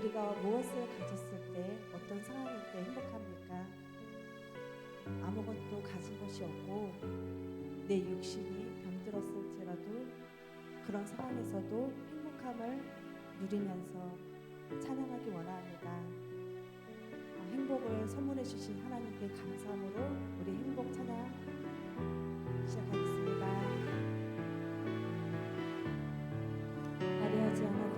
우리가 무엇을 가졌을 때, 어떤 상황일 때 행복합니까? 아무것도 가진 것이 없고 내 육신이 병들었을지라도 그런 상황에서도 행복함을 누리면서 찬양하기 원합니다. 행복을 선물해 주신 하나님께 감사함으로 우리 행복 찬양 시작하겠습니다. 화려하지 않아도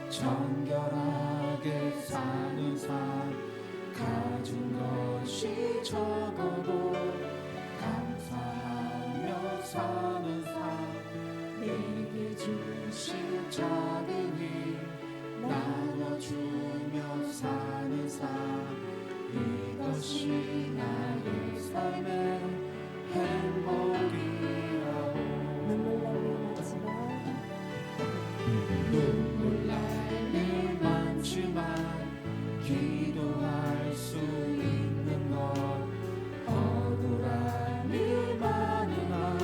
정결하게 사는 삶, 가진 것이 적어도 감사하며 사는 삶, 내게 주신 작은 힘 나눠주며 사는 삶, 이것이 나의 삶의 행복이라고. 눈물 날 일 많지만 눈물 날 일 많지만 기도할 수 있는 것, 억울한 일 많으나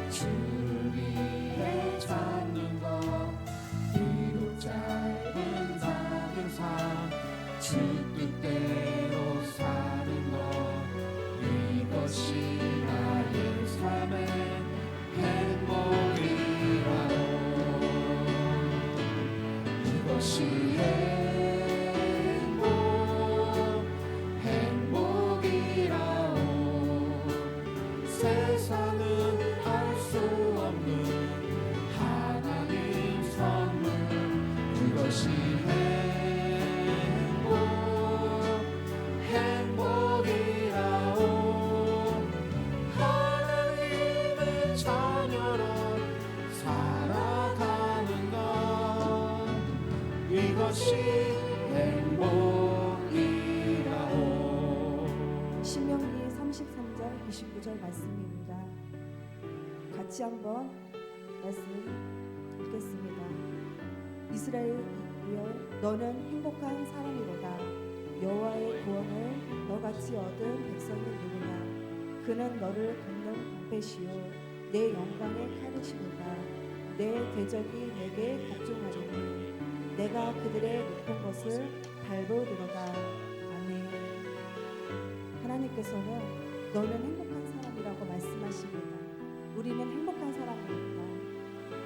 주를 위해 찾는 것, 비록 짧은 작은 삶 주 뜻대로 사는 것, 이것이 나의 삶의 행복이라고. 이것이 행복이라오. 세상은 알 수 없는 하나님 선물, 이것이 행복이라오. 하나님의 자녀로 살아가는 것, 이것이 행복이라오. 신명기 33절 29절 말씀입니다. 같이 한번 말씀 읽겠습니다. 이스라엘이여, 너는 행복한 사람이로다. 여호와의 구원을 너같이 얻은 백성이 누구냐? 그는 너를 걷는 방패시요 내 영광의 칼이시로다. 내 대적이 내게 복종하리니 내가 그들의 높은 것을 밟으리로다. 아멘. 하나님께서는 너는 행복한 사람이라고 말씀하십니다. 우리는 행복한 사람입니다.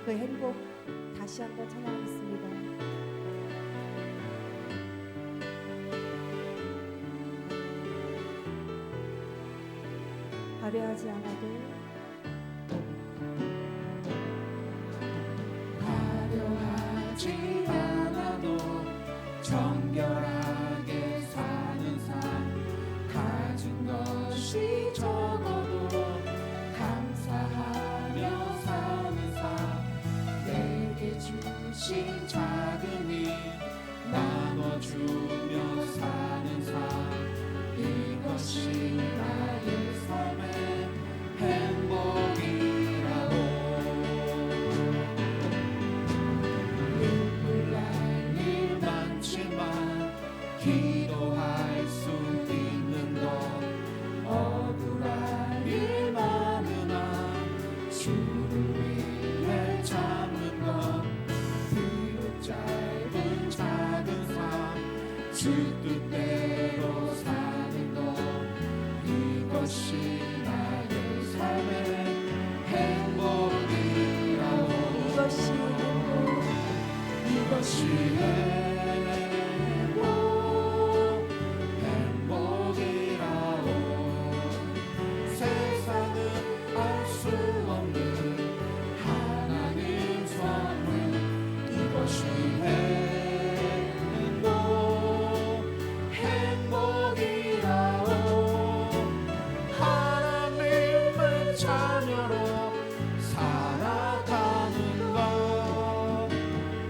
그 행복 다시 한번 찬양하겠습니다. 화려하지 않아도 화려하지 않아도 정결하게 사는 삶, 가진 것이 적어도 감사하며 사는 삶, 내게 주신 작은 힘 나눠주며 사는 삶, 이것이 나의 삶의 행복이라고. 눈물 날 일 많지만 기도할 수 있는 것, 억울한 일 많으나 주를 위해 참는 것, 비록 짧은 작은 삶 주 뜻대로 사는 것, 이것이 나의 삶의 행복이라고. 이것이 행복이라고. 세상은 알 수 없는 하나님 선물, 이것이 행복이라고. 하나님의 자녀로 살아가는 것,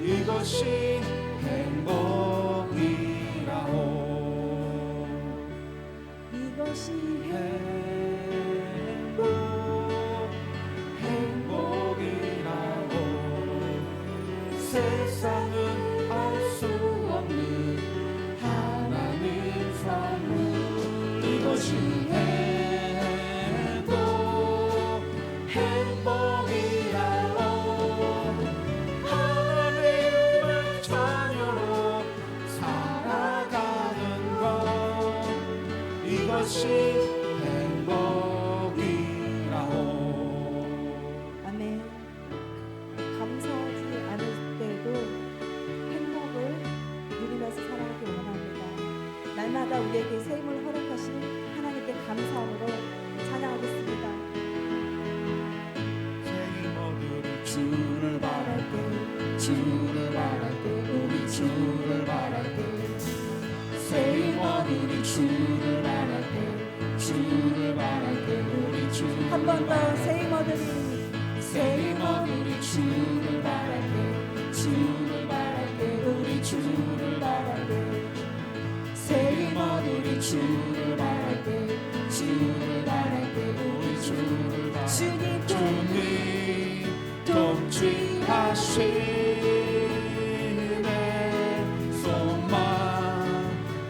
이것이 행복이라고. 이것이 행복이라고. 세상은 알 수 없는 하나님 선물, 이것이 행복이라고. 주를 바랄 때 우리 주를 바랄 때 새 힘원 우리 주를 바랄 때 주를 바랄 때 우리 주를 한 번 더 새 힘 얻으리 새 힘원 우리 주를 바랄 때 주를 바랄 때 우리 주를 바랄 때새 힘원 우리 주를 바랄 때 주를 바랄 때 우리 주를 바랄 때 주님 통치하시네 소망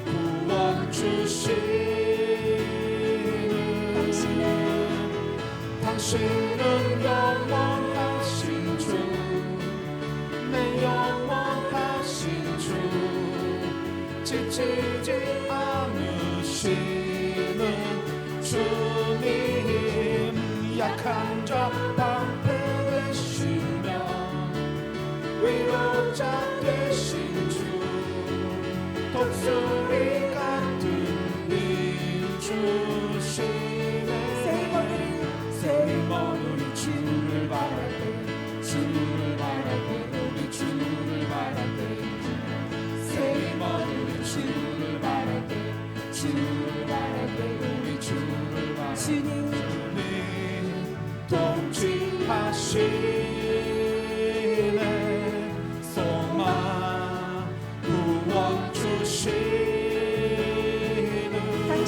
구원 주시는 당신은 영원하신 주 내 영원하신 주 지치지 않으시는 주님 약한 자 방패 되시며 위로자 되신 주 독수리 같은 힘 주시네 새 힘 얻으리 주를 바랄 때 주를 바랄 때 우리 주를 바랄 때새 힘 얻으리 주를 바랄 때 주를 바랄 때 우리 주를 바랄 때 주님 통치하시네 소망 구원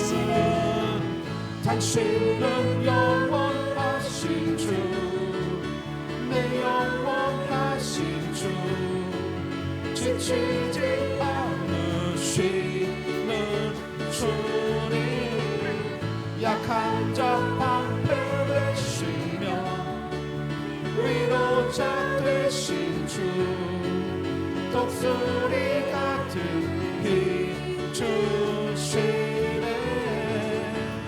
주시는 당신은 영원하신 주 내 영원하신 주 지치지 않으시는 주님 약한 자 방패 되시며 위로자 되신 주 독수리 같은 힘 주시네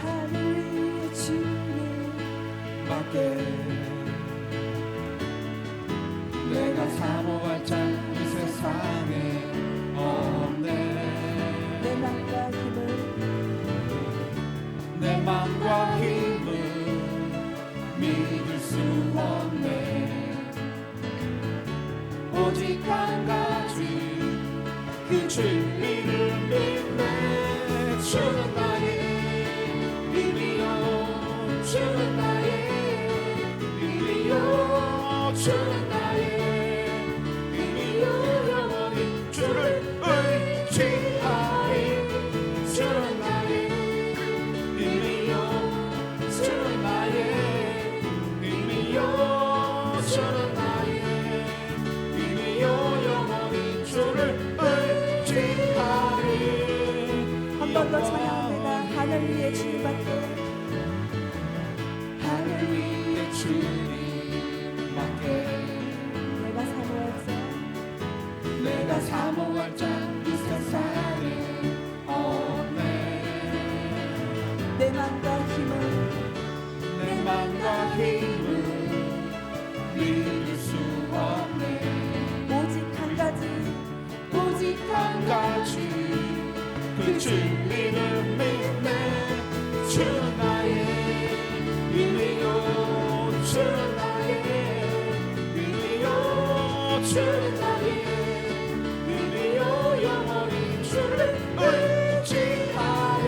하늘의 주님 밖에 내가 사모할 자 이 세상에 없네 내 맘과 힘을 내 맘과 힘을 믿을 수 없네 오직 한 가지 그 진리를 믿네 주는 나의 힘이요 주는 나의 힘이요 주는 나의 힘이요 영원히 주를 의지하리 주는 나의 힘이요 주는 나의 힘이요 주는 나의 힘이요 영원히 주를 의지하리 한 번 더 찬양합니다. 하늘 위에 주님밖에 하늘 위에 주님밖에 내가 사모할 자 이 세상에 없네 내 맘과 힘을 내 맘과 힘을 믿을 수 없네 오직 한 가지 그 진리를 믿네 주는 나의 힘이요 주는 나의 힘이요 주는 나의 힘이요 영원히 주를 의지하리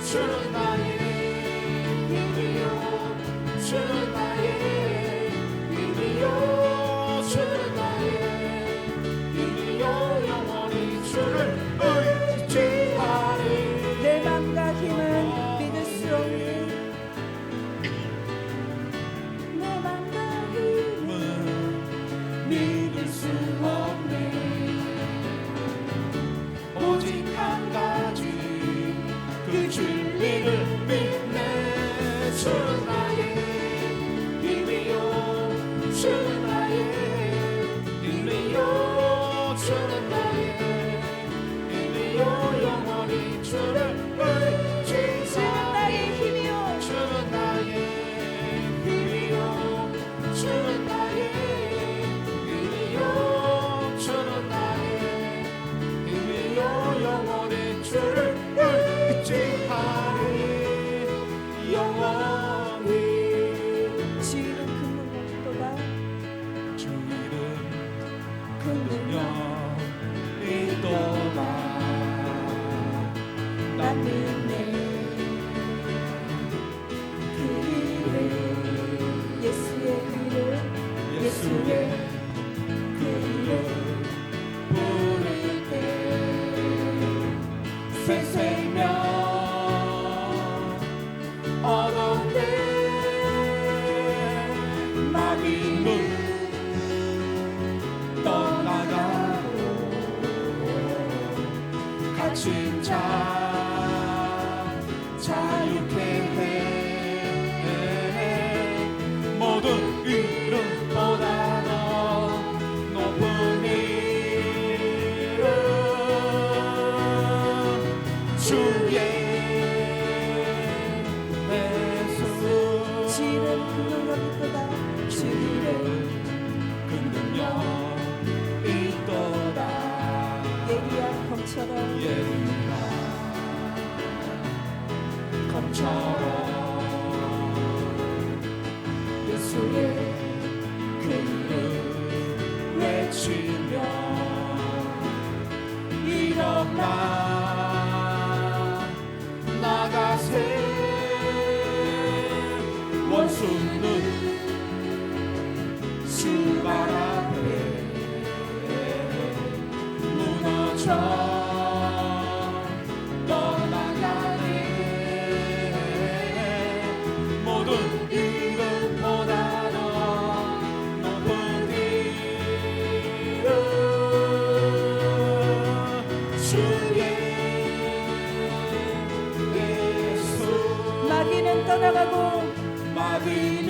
주는 나의 힘이요 주는 나의 힘이요 주는 나의 힘이요 영원히 주를 의지하리 내 맘과 힘은 믿을 수 없는 내 맘과 힘은 믿을 수 없네 마귀는 떠나가고 갇힌 자 자유케 해 모든 이름보다 더 높은 이름 주의 주의는 그 능력 있도다. 주의 그 능력 있도다. 예리한 검처럼 예리한 검처럼 예수의 그 이름 외치며 일어나 나가세 원수는 주 발 앞에 무너져 떠나가네 모든 이름보다 더 높은 이름 주의 예수 마귀는 떠나가고 마귀는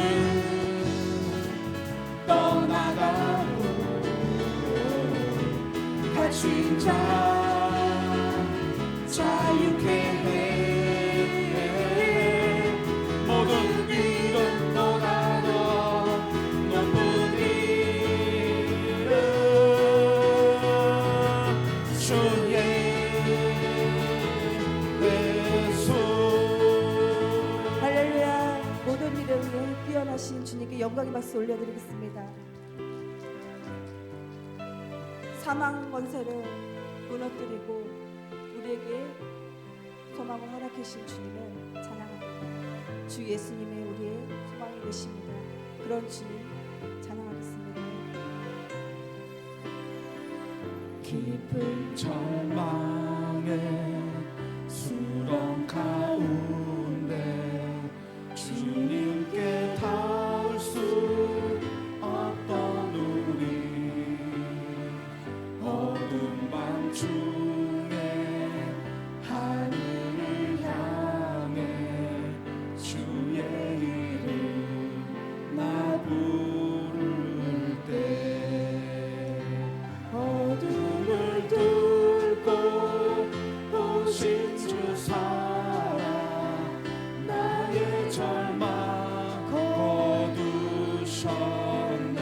떠나가고 갇힌 자 자유케 해 모든 이름보다 더 높은 이름 주의 예수 할렐루야. 모든 일을 위해 뛰어나신 주님께 영광의 박수 올려드리겠습니다. 사망 권세를 무너뜨리고 우리에게 소망을 허락하신 주님을 찬양합니다. 주 예수님의 우리의 소망이 되십니다. 그런 주님 찬양하겠습니다. 깊은 절망의 수렁 가운데 주님께 닿을 수 없던 우리 어둠 밤중에 하늘을 향해 주의 이름 나 부를 때 어둠을 뚫고 오신 주 사랑 나의 절망 거두셨네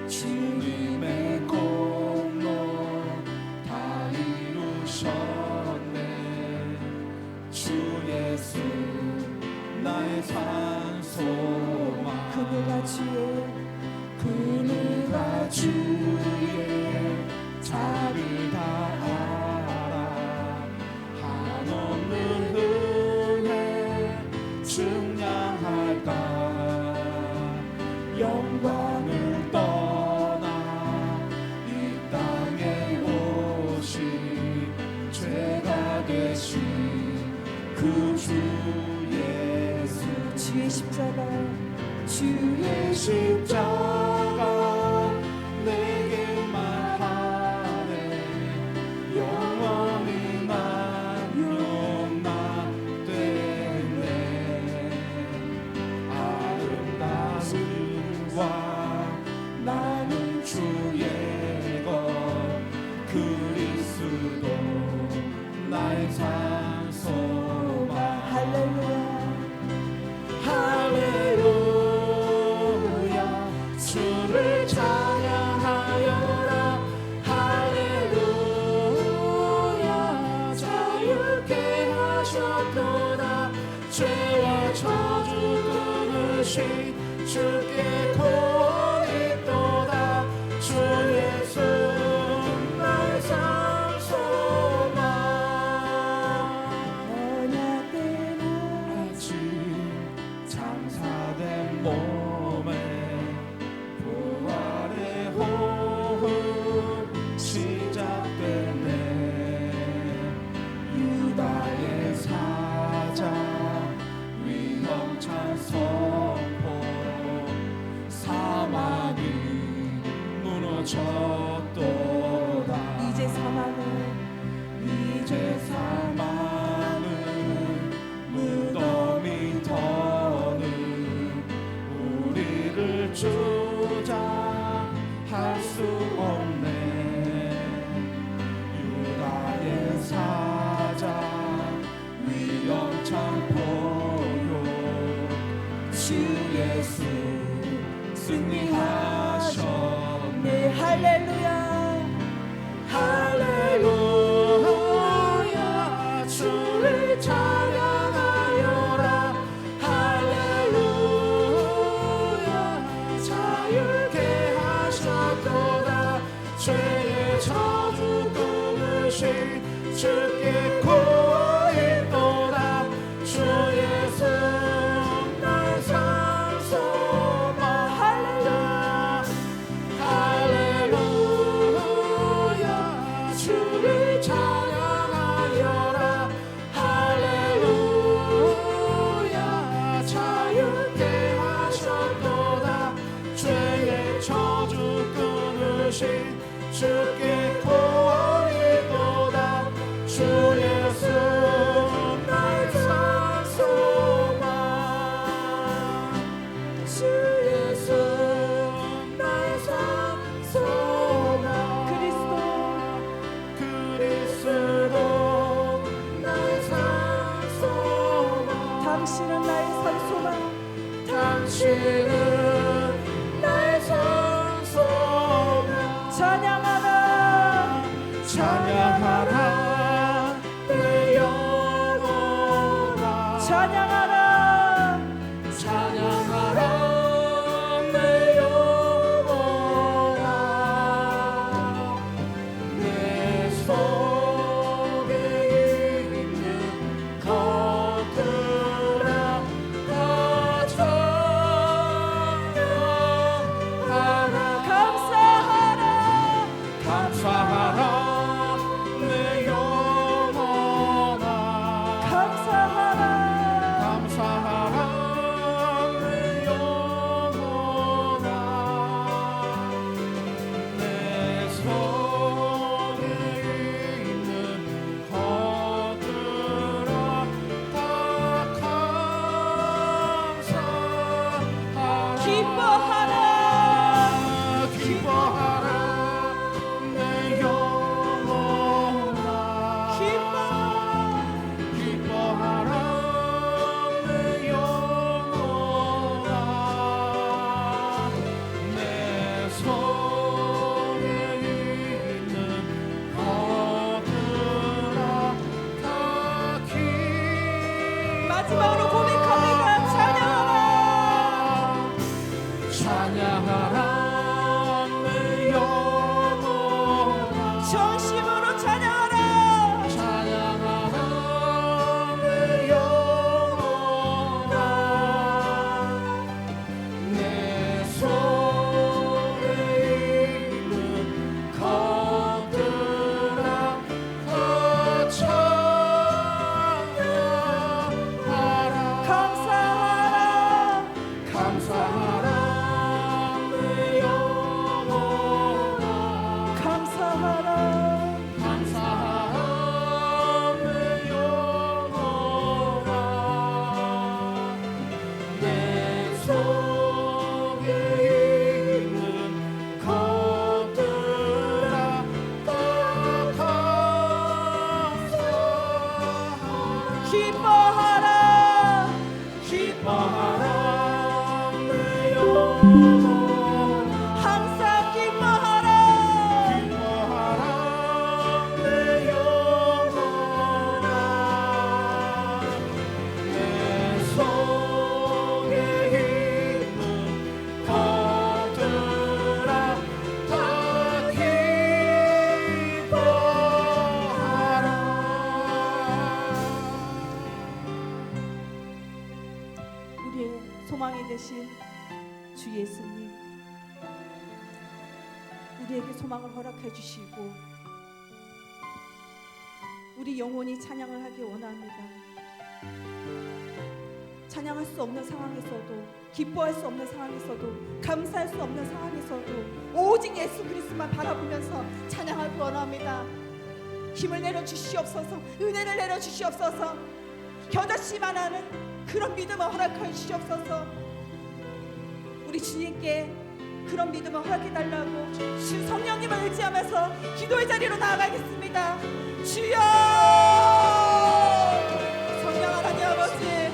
주님의 공로 다 이루셨네 주 예수 나의 산소망 그누가 주의 그누가 주의 자를 다 알아 한없는 은혜 증량할까 영광을 떠나 이 땅에 오시 죄가 되신 그 주 예수 주의 십자가 주의 십자가 내게 말하네 영원히 난 용납되네 아름다운 와 나는 주의 것 그리스도 나의 산소망 할렐루야. 할렐루야 주를 찬양하여라 할렐루야 자유케 하셨도다 죄와 저주 끊으신 주께 구원 있도다 주 예수 나의 산소망 언약되는 아직 장사된 몸에 부활의 호흡 시작되네 유다의 사자 위험찬 선포 주 예수 승리하셨네. 할렐루야. 할렐루야 주를 찬양하여라. 할렐루야 자유케 하셨도다. 죄의 저주 끊으신 주께 구원이도다. 주 예수 나의 산소만. 할렐루야 주를 찬양하여라. 할렐루야 자유케 하셨도다. 죄의 저주 끊으신 주께 구원이도다. 주 예수 나의 산소만. 주 예수 나의 산소만. 그리스도 나의 산소만. 당신은 나의 산소만. 당신은 나의 산소만. 찬양하라. 찬양하라 내 영혼아. 찬양하라. 찬양하라 내 영혼아. 내 속에 있는 것들아 다 찬양하라. 감사하라. 감사하라 내 영혼아. 감사하라. 감사하라 내 영혼아. 내 속에 있는 것들아 다 감사하라. 기뻐하라. 기뻐하라 내 영혼아. 기뻐하라 내 영혼아. 내 속에 있는 것들아 다 마지막으로 고백합니다. 찬양하라. 찬양하라 내 영혼아. 정심으로 찬양하라. 찬양하라 내 영혼아. 내 속에 있는 것들아 다 찬양하라. 감사하라. 감사하라 내 영혼아. 감사하라. 감사하라 내 영혼아. 내 속에 있는 것들아 다 감사하라. 기뻐하라. 기뻐하라 내 영혼아. 항상 기뻐하라. 기뻐하라 내 영혼아. 내 속에 있는 것들아 다 기뻐하라. 우리의 소망이 되신 주 예수님, 우리에게 소망을 허락해 주시고 우리 영혼이 찬양을 하기 원합니다. 찬양할 수 없는 상황에서도, 기뻐할 수 없는 상황에서도, 감사할 수 없는 상황에서도 오직 예수 그리스도만 바라보면서 찬양하기 원합니다. 힘을 내려 주시옵소서. 은혜를 내려 주시옵소서. 겨자씨만 하는 그런 믿음을 허락하여 주시옵소서. 우리 주님께 그런 믿음을 허락해달라고 주 성령님을 의지하면서 기도의 자리로 나아가겠습니다. 주여, 성령 하나님 아버지,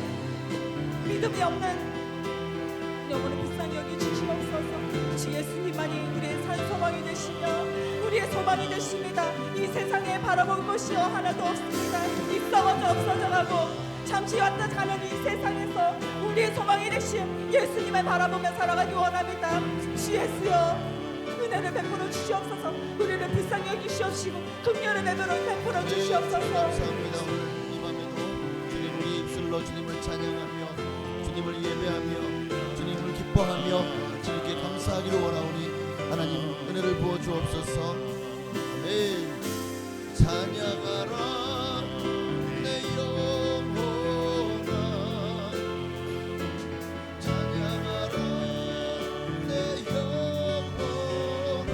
믿음이 없는 영혼을 불쌍히 여기 주시옵소서. 주 예수님만이 우리의 산 소망이 되시며 우리의 소망이 되십니다. 이 세상에 바라볼 것이요 하나도 없습니다. 입썩어져 없어져가고 잠시 왔다 가는 이 세상에서 우리의 소망이 되신 예수님을 바라보며 살아가기 원합니다. 주 예수여, 은혜를 베풀어 주시옵소서. 우리를 불쌍히 여기시옵시고 긍휼의 매물을 베풀어 주시옵소서. 감사합니다. 오늘 이 밤에도 주님 우리 입술로 주님을 찬양하며 주님을 예배하며 주님을 기뻐하며 주님께 감사하기를 원하오니 하나님 은혜를 부어 주옵소서. 아멘. 찬양하라 내 영혼아, 찬양하라 내 영혼아,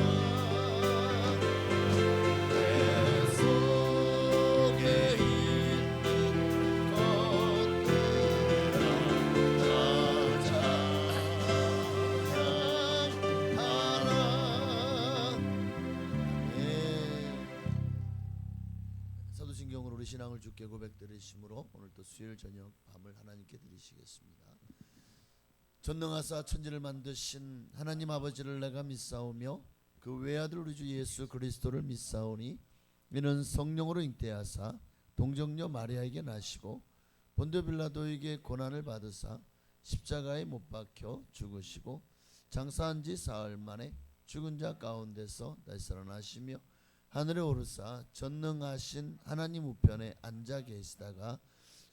내 속에 있는 것들아 다 찬양하라. 사도신경으로 우리 신앙을 주께 고백드리심으로 오늘 또 수요일 저녁 밤을 하나님께 드리시겠습니다. 전능하사 천지를 만드신 하나님 아버지를 내가 믿사오며 그 외아들 우리 주 예수 그리스도를 믿사오니 이는 성령으로 잉태하사 동정녀 마리아에게 나시고 본디오 빌라도에게 고난을 받으사 십자가에 못 박혀 죽으시고 장사한 지 사흘 만에 죽은 자 가운데서 다시 살아나시며 하늘에 오르사 전능하신 하나님 우편에 앉아 계시다가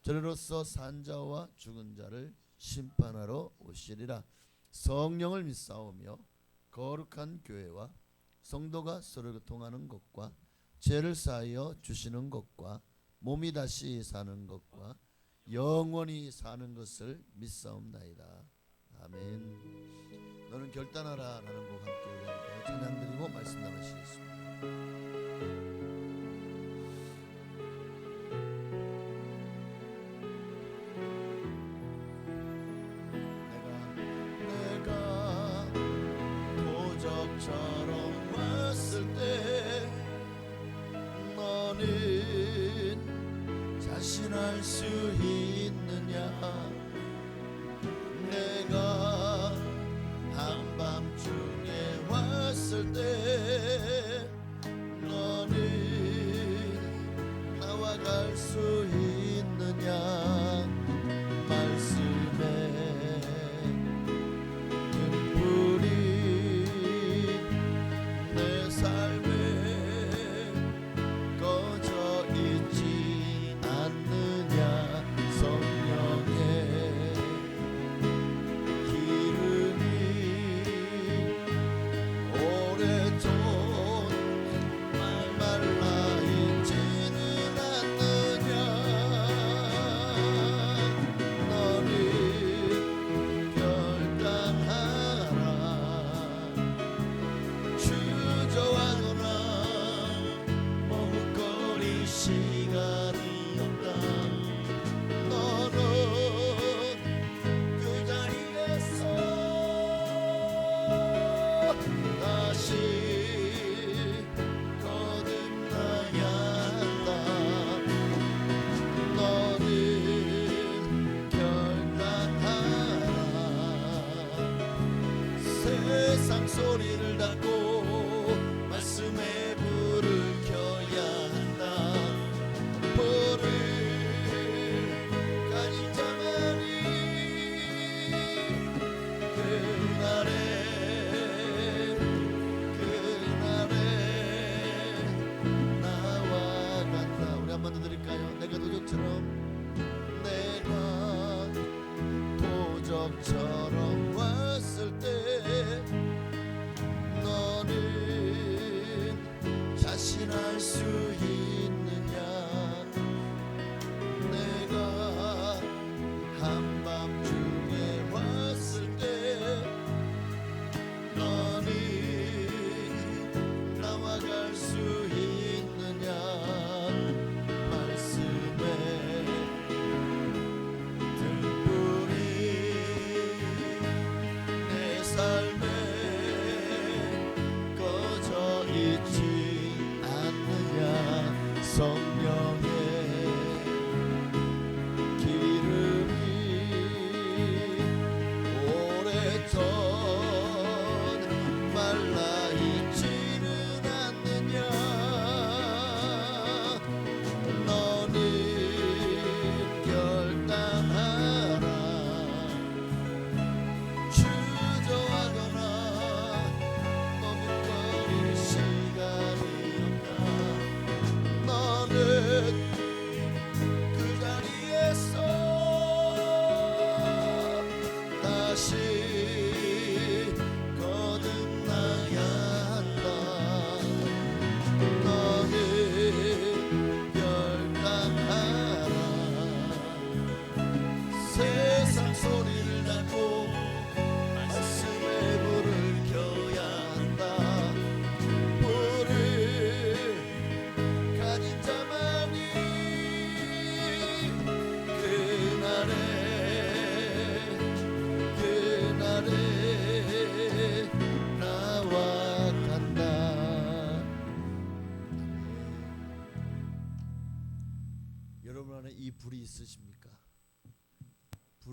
저리로서 산 자와 죽은 자를 심판하러 오시리라. 성령을 믿사오며 거룩한 교회와 성도가 서로 교통하는 것과 죄를 사하여 주시는 것과 몸이 다시 사는 것과 영원히 사는 것을 믿사옵나이다. 아멘. 너는 결단하라 라는 곡 함께 우리 함께 찬양드리고 말씀 나누시겠습니다. 내가 도적처럼 왔을 때 너는 자신할 수 있느냐. 내가 한밤중에 왔을 때 너는 나와 갈 수 있느냐. 말씀에 등불이 내 삶에 꺼져 있지 않느냐. 성령의 기름이 오래전 말라 있지는 않느냐. 너는 결단하라. 주저하거나 머뭇거릴 시간이 없다. 너는 그 자리에서 다시 거듭나야 한다. 너는 결단하라. 세상 소리를 닫고 말씀에 불을 켜야 한다. 불을 가진 자만이 그날에 나와 간다. 우리 한번 더 드릴까요? 내가 도적처럼 왔을 때 너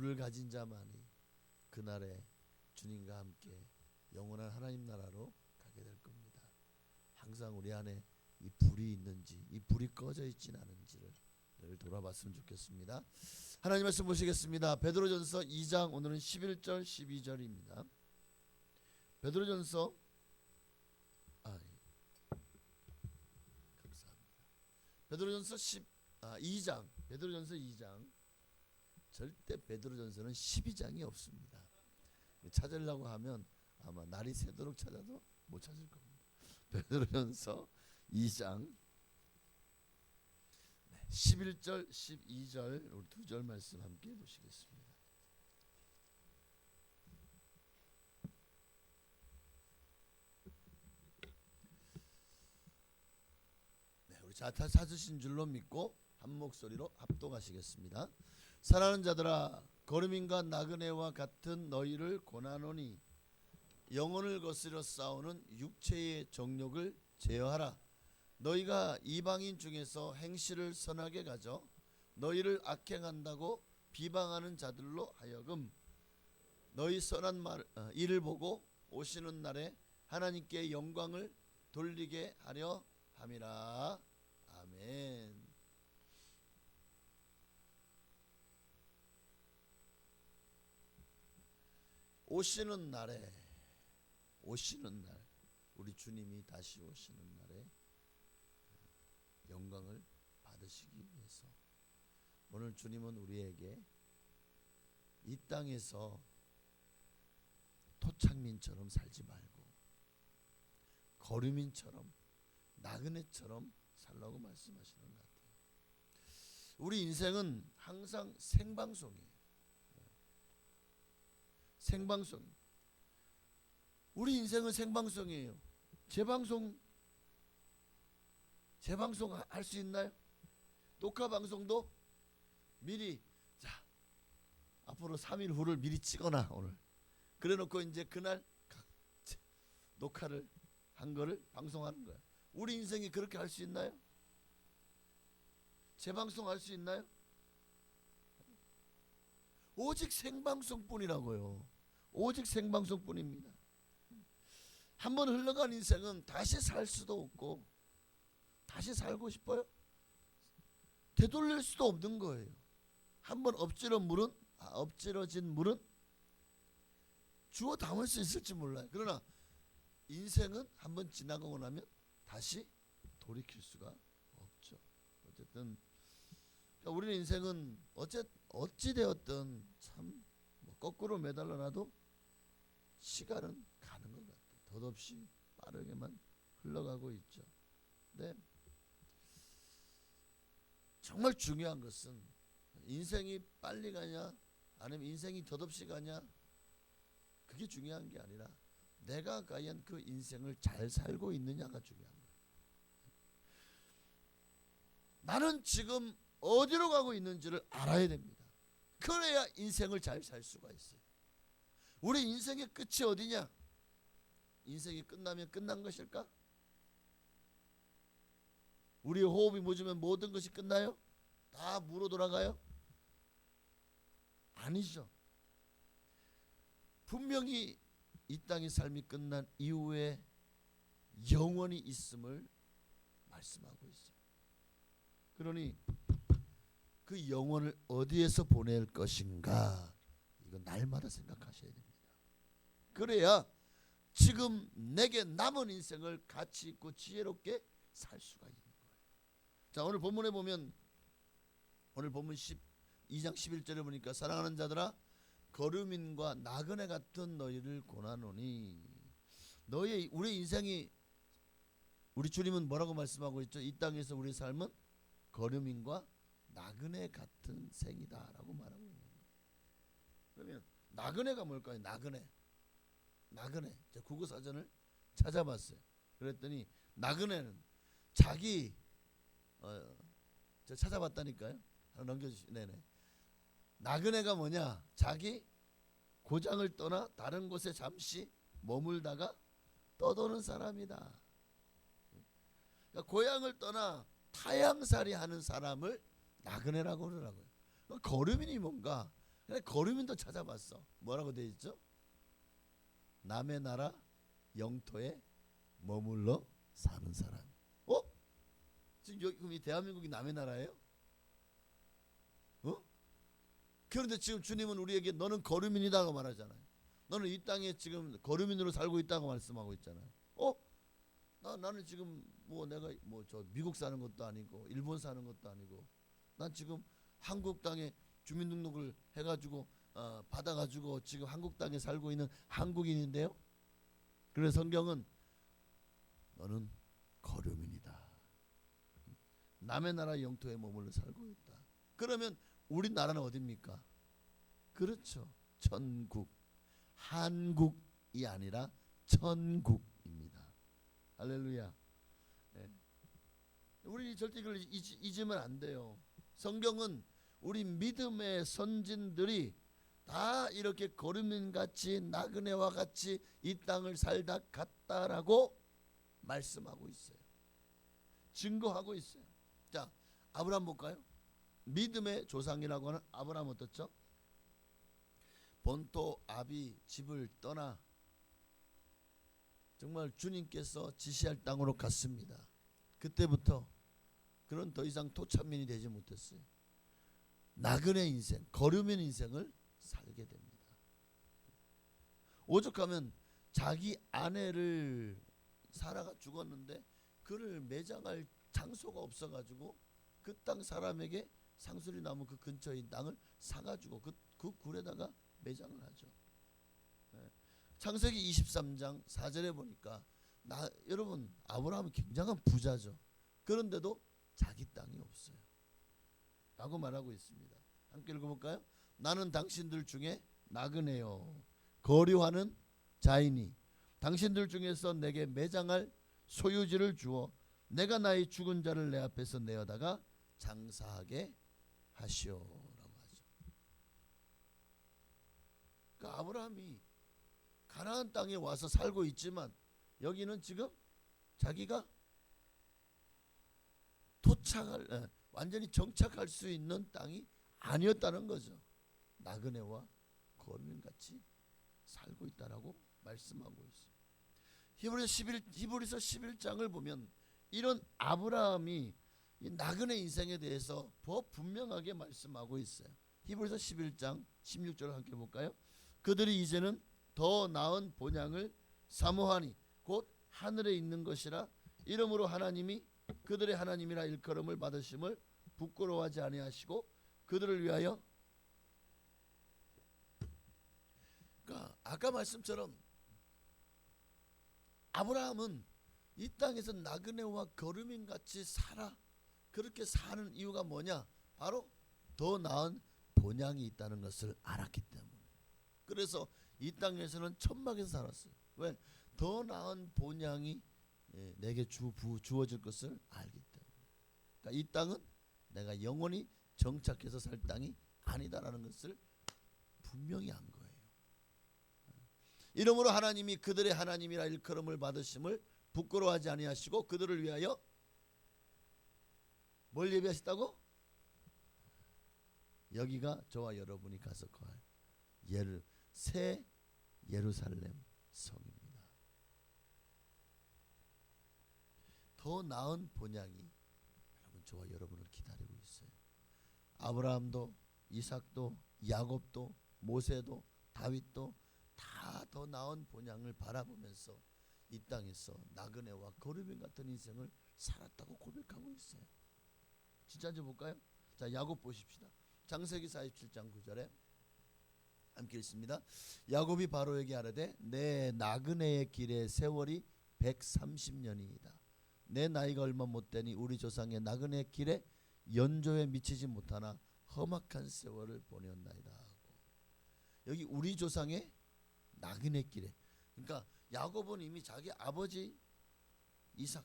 불을 가진 자만이 그날에 주님과 함께 영원한 하나님 나라로 가게 될 겁니다. 항상 우리 안에 이 불이 있는지, 이 불이 꺼져 있진 않은지를 늘 돌아봤으면 좋겠습니다. 하나님 말씀 보시겠습니다. 베드로전서 2장, 오늘은 11절 12절입니다. 베드로전서 감사합니다. 베드로전서 2장, 베드로전서 2장. 절대 베드로전서는 12장이 없습니다. 찾으려고 하면 아마 날이 새도록 찾아도 못 찾을 겁니다. 베드로전서 2장 11절 12절 우리 두 절 말씀 함께 보시겠습니다. 네, 우리 다 찾으신 줄로 믿고 한 목소리로 합독하시겠습니다. 사랑하는 자들아, 거름인과 나그네와 같은 너희를 고난하노니 영혼을 거스려 싸우는 육체의 정욕을 제어하라. 너희가 이방인 중에서 행실을 선하게 가져 너희를 악행한다고 비방하는 자들로 하여금 너희 선한 일을 보고 오시는 날에 하나님께 영광을 돌리게 하려 함이라. 아멘. 오시는 날에, 오시는 날, 우리 주님이 다시 오시는 날에 영광을 받으시기 위해서 오늘 주님은 우리에게 이 땅에서 토착민처럼 살지 말고 거류민처럼 나그네처럼 살라고 말씀하시는 것 같아요. 우리 인생은 항상 생방송이에요. 생방송. 우리 인생은 생방송이에요. 재방송 할 수 있나요? 녹화 방송도 미리 자 앞으로 3일 후를 미리 찍어놔 오늘. 그래놓고 이제 그날 녹화를 한 거를 방송하는 거야. 우리 인생이 그렇게 할 수 있나요? 재방송 할 수 있나요? 오직 생방송뿐이라고요. 오직 생방송뿐입니다. 한번 흘러간 인생은 다시 살 수도 없고 다시 살고 싶어요? 되돌릴 수도 없는 거예요. 한번 엎질러진 물은 주워 담을 수 있을지 몰라요. 그러나 인생은 한번 지나가고 나면 다시 돌이킬 수가 없죠. 어쨌든 우리는 인생은 어찌 되었든 참 거꾸로 매달려 놔도 시간은 가는 것 같아요. 덧없이 빠르게만 흘러가고 있죠. 네. 정말 중요한 것은 인생이 빨리 가냐 아니면 인생이 덧없이 가냐, 그게 중요한 게 아니라 내가 과연 그 인생을 잘 살고 있느냐가 중요한 거예요. 나는 지금 어디로 가고 있는지를 알아야 됩니다. 그래야 인생을 잘 살 수가 있어요. 우리 인생의 끝이 어디냐? 인생이 끝나면 끝난 것일까? 우리의 호흡이 멎으면 모든 것이 끝나요? 다 무로 돌아가요? 아니죠. 분명히 이 땅의 삶이 끝난 이후에 영원히 있음을 말씀하고 있어요. 그러니 그 영혼을 어디에서 보낼 것인가, 이건 날마다 생각하셔야 됩니다. 그래야 지금 내게 남은 인생을 가치 있고 지혜롭게 살 수가 있는 거예요. 자, 오늘 본문에 보면 오늘 본문 2장 11절에 보니까 사랑하는 자들아 거류민과 나그네 같은 너희를 고난하노니, 우리 인생이, 우리 주님은 뭐라고 말씀하고 있죠? 이 땅에서 우리 삶은 거류민과 나그네 같은 생이다라고 말하고 있는 거예요. 그러면 나그네가 뭘까요? 나그네. 제가 국어사전을 찾아봤어요. 그랬더니 나그네는 자기 제가 찾아봤다니까요. 하나 넘겨주시죠. 네네. 나그네가 뭐냐? 자기 고장을 떠나 다른 곳에 잠시 머물다가 떠도는 사람이다. 그러니까 고향을 떠나 타향살이 하는 사람을 나그네라고 그러더라고요. 거류민이 뭔가 그래 거류민도 찾아봤어. 뭐라고 되어 있죠? 남의 나라 영토에 머물러 사는 사람. 지금 여기 그럼 이 대한민국이 남의 나라예요? 그런데 지금 주님은 우리에게 너는 거류민이다고 말하잖아요. 너는 이 땅에 지금 거류민으로 살고 있다고 말씀하고 있잖아요. 나는 지금 뭐 내가 뭐 저 미국 사는 것도 아니고 일본 사는 것도 아니고 난 지금 한국 땅에 주민등록을 해가지고 받아가지고 지금 한국 땅에 살고 있는 한국인인데요. 그래서 성경은 너는 거류민이다. 남의 나라 영토에 머물러 살고 있다. 그러면 우리나라는 어디입니까? 그렇죠. 천국. 한국이 아니라 천국입니다. 할렐루야. 네. 우리 절대 그걸 잊으면 안 돼요. 성경은 우리 믿음의 선진들이 다 이렇게 거류민같이 나그네와 같이 이 땅을 살다 갔다라고 말씀하고 있어요. 증거하고 있어요. 자, 아브라함 볼까요? 믿음의 조상이라고 하는 아브라함 어떻죠? 본토 아비 집을 떠나 정말 주님께서 지시할 땅으로 갔습니다. 그때부터 그런 더 이상 토착민이 되지 못했어요. 나그네 인생, 거류민 인생을 살게 됩니다. 오죽하면 자기 아내를 사라가 죽었는데 그를 매장할 장소가 없어가지고 그 땅 사람에게 상수리 나무 그 근처의 땅을 사가지고 그 굴에다가 매장을 하죠. 창세기 23장 4절에 보니까 여러분 아브라함은 굉장한 부자죠. 그런데도 자기 땅이 없어요. 라고 말하고 있습니다. 함께 읽어볼까요? 나는 당신들 중에 나그네요. 거류하는 자이니 당신들 중에서 내게 매장할 소유지를 주어 내가 나의 죽은 자를 내 앞에서 내어다가 장사하게 하시오라고 하죠. 그러니까 아브라함이 가나안 땅에 와서 살고 있지만 여기는 지금 자기가 완전히 정착할 수 있는 땅이 아니었다는 거죠. 나그네와 거류민같이 살고 있다라고 말씀하고 있어요. 히브리서 11장을 보면 이런 아브라함이 이 나그네 인생에 대해서 더 분명하게 말씀하고 있어요. 히브리서 11장 16절을 함께 볼까요? 그들이 이제는 더 나은 본향을 사모하니 곧 하늘에 있는 것이라 이러므로 하나님이 그들의 하나님이라 일컬음을 받으심을 부끄러워하지 아니하시고 그들을 위하여 그러니까 아까 말씀처럼 아브라함은 이 땅에서 나그네와 거류민같이 그렇게 사는 이유가 뭐냐? 바로 더 나은 본향이 있다는 것을 알았기 때문에. 그래서 이 땅에서는 천막에서 살았어요. 왜? 더 나은 본향이 내게 주어질 것을 알기 때문에. 그러니까 이 땅은 내가 영원히 정착해서 살 땅이 아니다라는 것을 분명히 안 거예요. 이러므로 하나님이 그들의 하나님이라 일컬음을 받으심을 부끄러워하지 아니하시고 그들을 위하여 뭘 예비하셨다고? 여기가 저와 여러분이 가서 거할 새 예루살렘 성입니다. 더 나은 본향이 여러분 저와 여러분을 기다리고 있어요. 아브라함도 이삭도 야곱도 모세도 다윗도 다 더 나은 본향을 바라보면서 이 땅에서 나그네와 거류민 같은 인생을 살았다고 고백하고 있어요. 진짜인지 볼까요? 자, 야곱 보십시다. 창세기 47장 9절에 함께 읽습니다. 야곱이 바로에게 아뢰되 내 나그네의 길의 세월이 130년이다. 내 나이가 얼마 못되니 우리 조상의 나그네의 길에 연조에 미치지 못하나 험악한 세월을 보내었나이다 하고 여기 우리 조상의 나그네 길에 그러니까 야곱은 이미 자기 아버지 이삭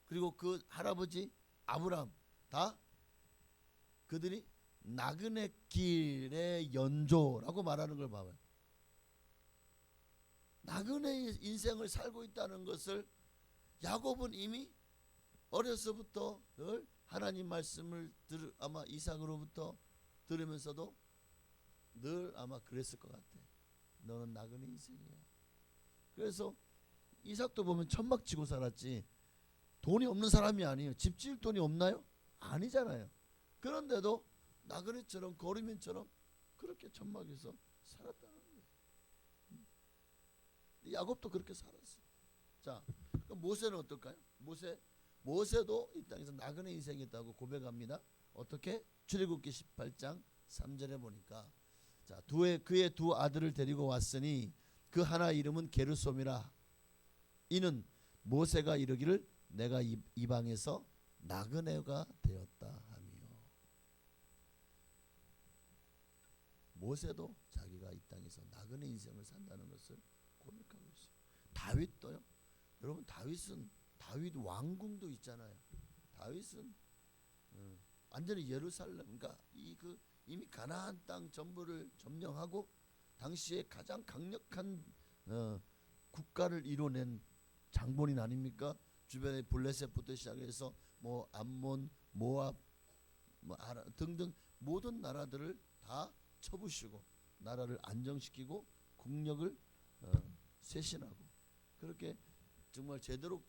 그리고 그 할아버지 아브라함 다 그들이 나그네 길의 연조라고 말하는 걸 봐봐요. 나그네 인생을 살고 있다는 것을 야곱은 이미 어려서부터 늘 하나님 말씀을 아마 이삭으로부터 들으면서도 늘 아마 그랬을 것 같아. 너는 나그네 인생이야. 그래서 이삭도 보면 천막 치고 살았지 돈이 없는 사람이 아니에요. 집 지을 돈이 없나요? 아니잖아요. 그런데도 나그네처럼 거류민처럼 그렇게 천막에서 살았다는 거예요. 야곱도 그렇게 살았어. 자, 그럼 모세는 어떨까요? 모세도 이 땅에서 나그네 인생이었다고 고백합니다. 어떻게? 출애굽기 18장 3절에 보니까 자, 그의 두 아들을 데리고 왔으니 그 하나 이름은 게르솜이라. 이는 모세가 이르기를 내가 이방에서 나그네가 되었다 하며. 모세도 자기가 이 땅에서 나그네 인생을 산다는 것을 고백하고 있어요. 다윗도요. 여러분 다윗 왕궁도 있잖아요. 다윗은 완전히 예루살렘, 그러니까 이미 가나안 땅 전부를 점령하고 당시에 가장 강력한 국가를 이뤄낸 장본인 아닙니까? 주변에 블레셋부터 시작해서 뭐 암몬, 모압, 뭐 등등 모든 나라들을 다 쳐부시고 나라를 안정시키고 국력을 쇄신하고 그렇게 정말 제대로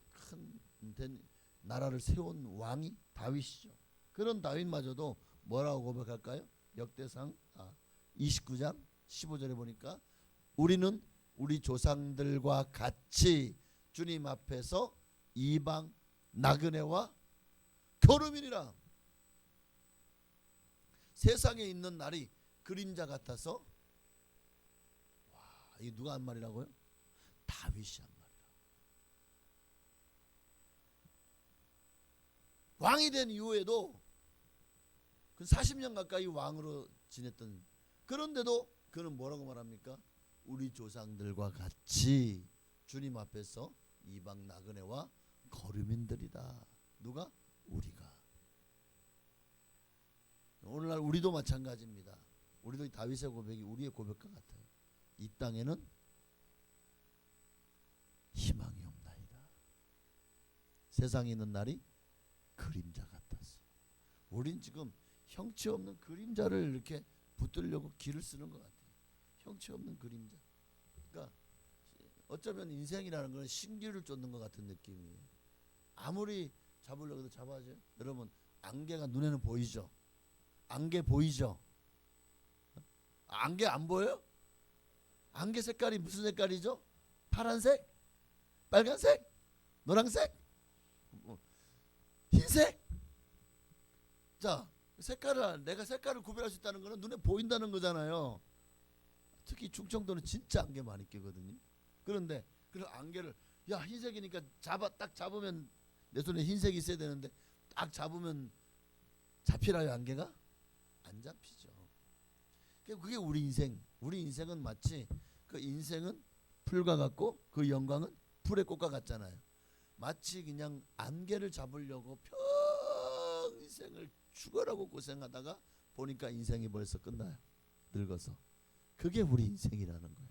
된 나라를 세운 왕이 다윗이죠. 그런 다윗마저도 뭐라고 고백할까요? 역대상 29장 15절에 보니까 우리는 우리 조상들과 같이 주님 앞에서 이방 나그네와 거류민이라. 세상에 있는 날이 그림자 같아서. 와, 이 누가 한 말이라고요? 다윗이 한 말이라고. 왕이 된 이후에도 그 40년 가까이 왕으로 지냈던, 그런데도 그는 뭐라고 말합니까? 우리 조상들과 같이 주님 앞에서 이방 나그네와 거류민들이다. 누가? 우리가. 오늘날 우리도 마찬가지입니다. 우리도 다윗의 고백이 우리의 고백과 같아요. 이 땅에는 희망이 없나이다. 세상에 있는 날이 그림자 같았어. 우린 지금 형체 없는 그림자를 이렇게 붙들려고 길을 쓰는 것 같아요. 형체 없는 그림자. 그러니까 어쩌면 인생이라는 건 신기를 쫓는 것 같은 느낌이에요. 아무리 잡으려고 해도 잡아야죠. 여러분, 안개가 눈에는 보이죠? 안개 보이죠? 안개 안 보여요? 안개 색깔이 무슨 색깔이죠? 파란색? 빨간색? 노란색? 흰색? 자, 내가 색깔을 구별할 수 있다는 것은 눈에 보인다는 거잖아요. 특히 충청도는 진짜 안개 많이 끼거든요. 그런데 그래서 안개를 흰색이니까 딱 잡으면 내 손에 흰색이 있어야 되는데 딱 잡으면 잡히나요? 안개가? 안 잡히죠. 그게 우리 인생. 우리 인생은 마치 그 인생은 풀과 같고 그 영광은 풀의 꽃과 같잖아요. 마치 그냥 안개를 잡으려고 평생을 죽어라고 고생하다가 보니까 인생이 벌써 끝나요. 늙어서. 그게 우리 인생이라는 거야.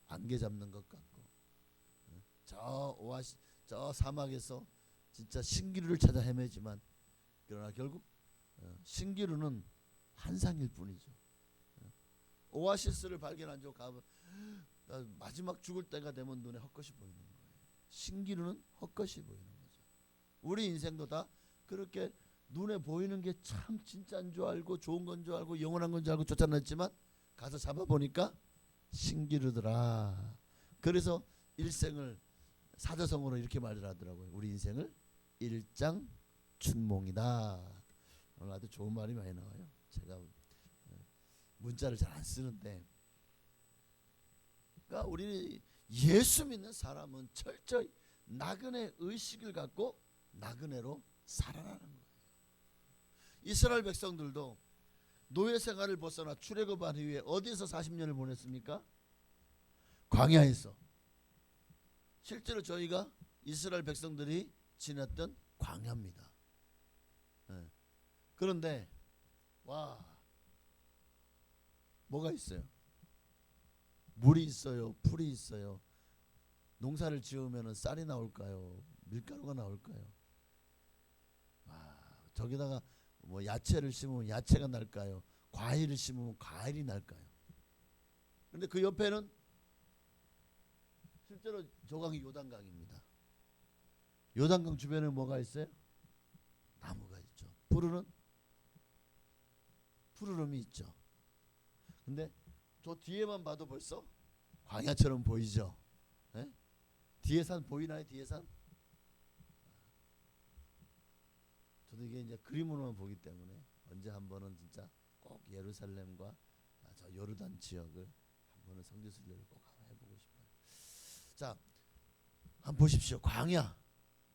안개 잡는 것 같고 저 사막에서 진짜 신기루를 찾아 헤매지만 그러나 결국 신기루는 한상일 뿐이죠. 오아시스를 발견한 적 마지막 죽을 때가 되면 눈에 헛것이 보이는 거예요. 신기루는 헛것이 보이는 거죠. 우리 인생도 다 그렇게 눈에 보이는 게 참 진짜인 줄 알고 좋은 건 줄 알고 영원한 건 줄 알고 쫓아냈지만 가서 잡아보니까 신기루더라. 그래서 일생을 사자성어로 이렇게 말을 하더라고요. 우리 인생을 일장춘몽이다. 오늘 아주 좋은 말이 많이 나와요. 제가 문자를 잘 안 쓰는데, 그러니까 우리 예수 믿는 사람은 철저히 나그네 의식을 갖고 나그네로 살아라는 거예요. 이스라엘 백성들도 노예 생활을 벗어나 출애굽한 이후에 어디서 40년을 보냈습니까? 광야에서. 실제로 저희가 이스라엘 백성들이 지냈던 광야입니다. 그런데 뭐가 있어요? 물이 있어요? 풀이 있어요? 농사를 지으면 쌀이 나올까요? 밀가루가 나올까요? 저기다가 뭐 야채를 심으면 야채가 날까요? 과일을 심으면 과일이 날까요? 근데 그 옆에는 실제로 조강이 요단강입니다. 요단강 주변에 뭐가 있어요? 나무가 있죠. 푸르름이 있죠. 근데 저 뒤에만 봐도 벌써 광야처럼 보이죠. 예? 뒤에 산 보이나요? 뒤에 산? 저도 이게 이제 그림으로만 보기 때문에 언제 한 번은 진짜 꼭 예루살렘과 저 요르단 지역을 한 번은 성지순례를 꼭 한번 해보고 싶어요. 자, 한번 보십시오. 광야.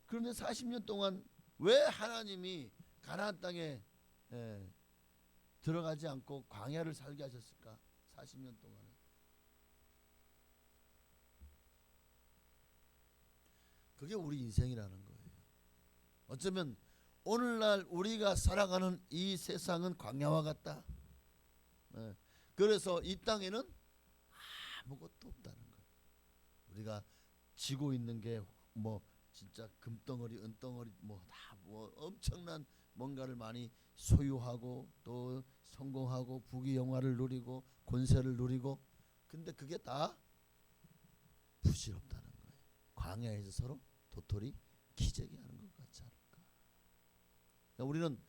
그런데 40년 동안 왜 하나님이 가나안 땅에 들어가지 않고 광야를 살게 하셨을까? 40년 동안에. 그게 우리 인생이라는 거예요. 어쩌면 오늘날 우리가 살아가는 이 세상은 광야와 같다. 그래서 이 땅에는 아무것도 없다는 거예요. 우리가 지고 있는 게 뭐 진짜 금덩어리, 은덩어리 뭐 다 뭐 엄청난 뭔가를 많이 소유하고 또 성공하고 부귀영화를 누리고 권세를 누리고, 근데 그게 다 부질없다는 거예요. 광야에서 서로 도토리 기저귀 하는 것 같지 않을까. 그러니까 우리는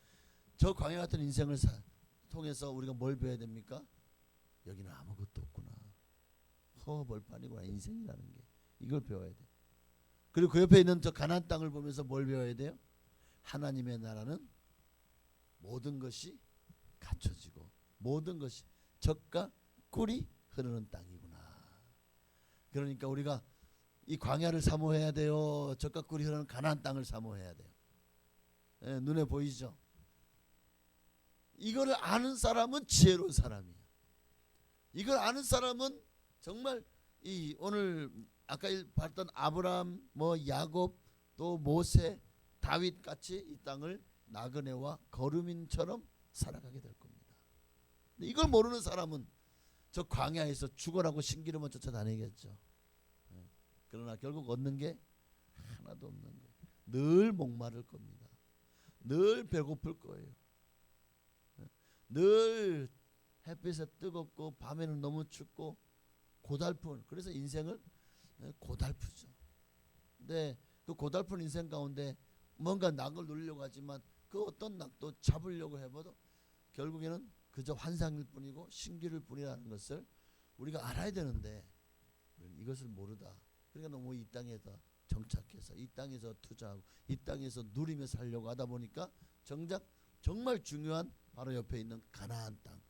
저 광야 같은 인생을 통해서 우리가 뭘 배워야 됩니까? 여기는 아무것도 없구나. 허벌판이구나 인생이라는 게. 이걸 배워야 돼. 그리고 그 옆에 있는 저 가나안 땅을 보면서 뭘 배워야 돼요? 하나님의 나라는 모든 것이 갖춰지고 모든 것이 젖과 꿀이 흐르는 땅이구나. 그러니까 우리가 이 광야를 사모해야 돼요. 젖과 꿀이 흐르는 가나안 땅을 사모해야 돼요. 눈에 보이죠? 이거를 아는 사람은 지혜로운 사람이에요. 이걸 아는 사람은 정말 이 오늘 아까 봤던 아브라함, 뭐 야곱, 또 모세, 다윗 같이 이 땅을 나그네와 거류민처럼 살아가게 될 겁니다. 근데 이걸 모르는 사람은 저 광야에서 죽어라고 신기름을 쫓아다니겠죠. 그러나 결국 얻는 게 하나도 없는 거예요. 늘 목마를 겁니다. 늘 배고플 거예요. 늘 햇빛에 뜨겁고 밤에는 너무 춥고 고달픈, 그래서 인생을 고달프죠. 근데 그 고달픈 인생 가운데 뭔가 낙을 누리려고 하지만 그 어떤 낙도 잡으려고 해봐도 결국에는 그저 환상일 뿐이고 신기를 뿐이라는 것을 우리가 알아야 되는데 이것을 모르다. 그러니까 너무 이 땅에서 정착해서 이 땅에서 투자하고 이 땅에서 누리며 살려고 하다 보니까 정작 정말 중요한 바로 옆에 있는 가나안 땅,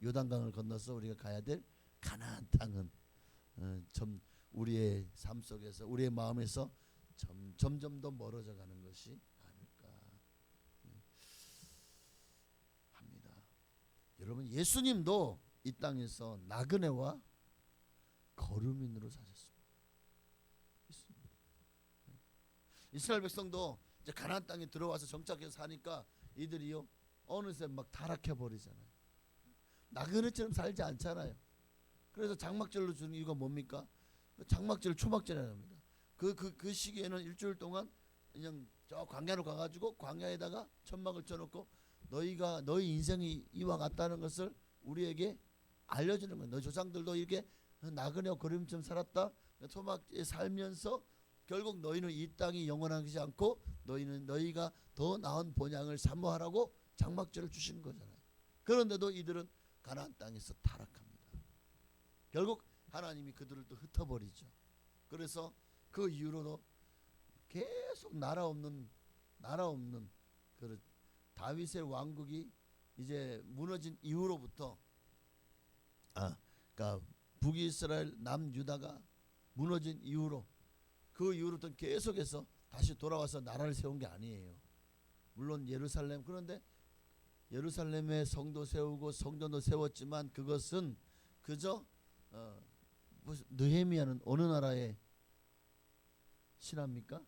요단강을 건너서 우리가 가야 될 가나안 땅은 좀 우리의 삶 속에서 우리의 마음에서 점점 더 멀어져 가는 것이 아닐까 합니다. 여러분, 예수님도 이 땅에서 나그네와 거류민으로 사셨습니다. 이스라엘 백성도 이제 가나안 땅에 들어와서 정착해서 사니까 이들이요 어느새 막 타락해 버리잖아요. 나그네처럼 살지 않잖아요. 그래서 장막절로 주는 이유가 뭡니까? 장막절 초막절이라고 합니다. 그 시기에는 일주일 동안 그냥 저 광야로 가가지고 광야에다가 천막을 쳐놓고 너희 인생이 이와 같다는 것을 우리에게 알려주는 거예요. 너희 조상들도 이렇게 나그네와 거류민처럼 살았다. 초막에 살면서 결국 너희는 이 땅이 영원하지 않고 너희가 더 나은 본향을 사모하라고 장막절을 주신 거잖아요. 그런데도 이들은 가나안 땅에서 타락합니다. 결국 하나님이 그들을 또 흩어버리죠. 그래서 그 이후로도 계속 나라 없는 그 다윗의 왕국이 이제 무너진 이후로부터 그러니까 북이스라엘 남유다가 무너진 이후로 그 이후로부터 계속해서 다시 돌아와서 나라를 세운 게 아니에요. 물론 예루살렘, 그런데 예루살렘에 성도 세우고 성전도 세웠지만 그것은 그저 느헤미야는 어느 나라의 신하입니까?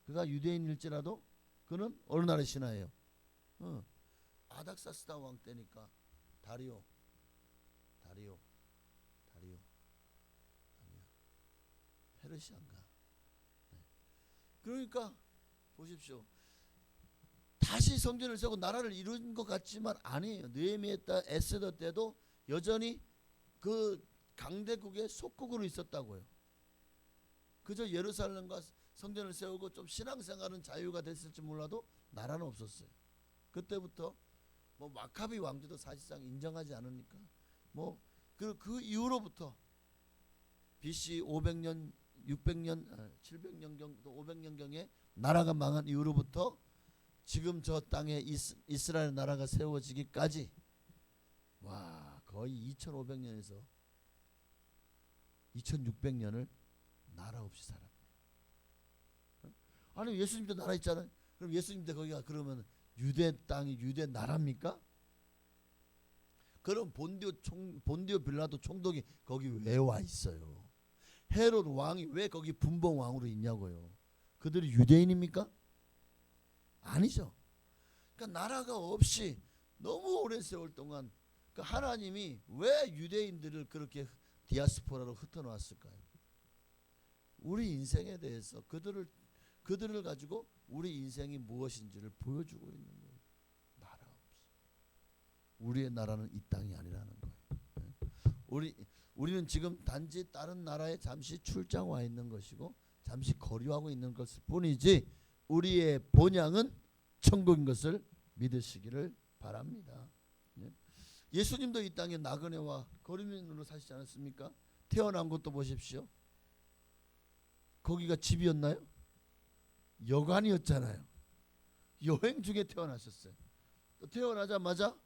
그가 유대인일지라도 그는 어느 나라의 신하예요? 아닥사스다 왕 때니까 다리오 아니야 페르시아인가? 네. 그러니까 보십시오. 다 다시 성전을 세우고 나라를 이룬 것 같지만 아니에요. 느헤미야 때 에스더 때도 여전히 그 강대국의 속국으로 있었다고요. 그저 예루살렘과 성전을 세우고 좀 신앙생활은 자유가 됐을지 몰라도 나라는 없었어요. 그때부터 뭐 마카비 왕조도 사실상 인정하지 않으니까 뭐 그 이후로부터 BC 500년, 600년, 700년 정도 500년 경에 나라가 망한 이후로부터 지금 저 땅에 이스라엘 나라가 세워지기까지 와 거의 2500년에서 2600년을 나라 없이 살았네. 아니 예수님도 나라 있잖아요. 그럼 예수님도 거기가 그러면 유대 땅이 유대 나라입니까? 그럼 본디오 빌라도 총독이 거기 왜 와 있어요? 헤롯 왕이 왜 거기 분봉 왕으로 있냐고요? 그들이 유대인입니까? 아니죠. 그러니까 나라가 없이 너무 오랜 세월 동안 그 하나님이 왜 유대인들을 그렇게 디아스포라로 흩어놓았을까요? 우리 인생에 대해서 그들을 가지고 우리 인생이 무엇인지를 보여주고 있는 거예요. 나라 없이. 우리의 나라는 이 땅이 아니라는 거예요. 우리는 지금 단지 다른 나라에 잠시 출장 와 있는 것이고 잠시 거류하고 있는 것일 뿐이지 우리의 본향은 천국인 것을 믿으시기를 바랍니다. 예수님도 이 땅에 나그네와 거류민으로 사시지 않았습니까? 태어난 곳도 보십시오. 거기가 집이었나요? 여관이었잖아요. 여행 중에 태어나셨어요. 또 태어나자마자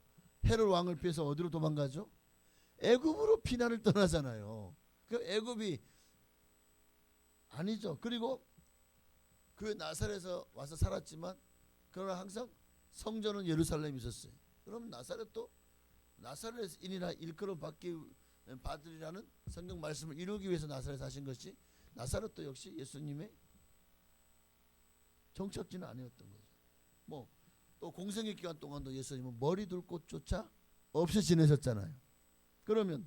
헤롯 왕을 피해서 어디로 도망가죠? 애굽으로 피난을 떠나잖아요. 그 애굽이 아니죠. 그리고 그 나사렛에서 와서 살았지만 그러나 항상 성전은 예루살렘에 있었어요. 그럼 나사렛도 나사렛인이라 일컬어 받으리라는 성경 말씀을 이루기 위해서 나사렛에 사신 것이 나사렛도 역시 예수님의 정착지는 아니었던 거죠. 뭐 또 공생의 기간 동안도 예수님은 머리 둘 곳조차 없이 지내셨잖아요. 그러면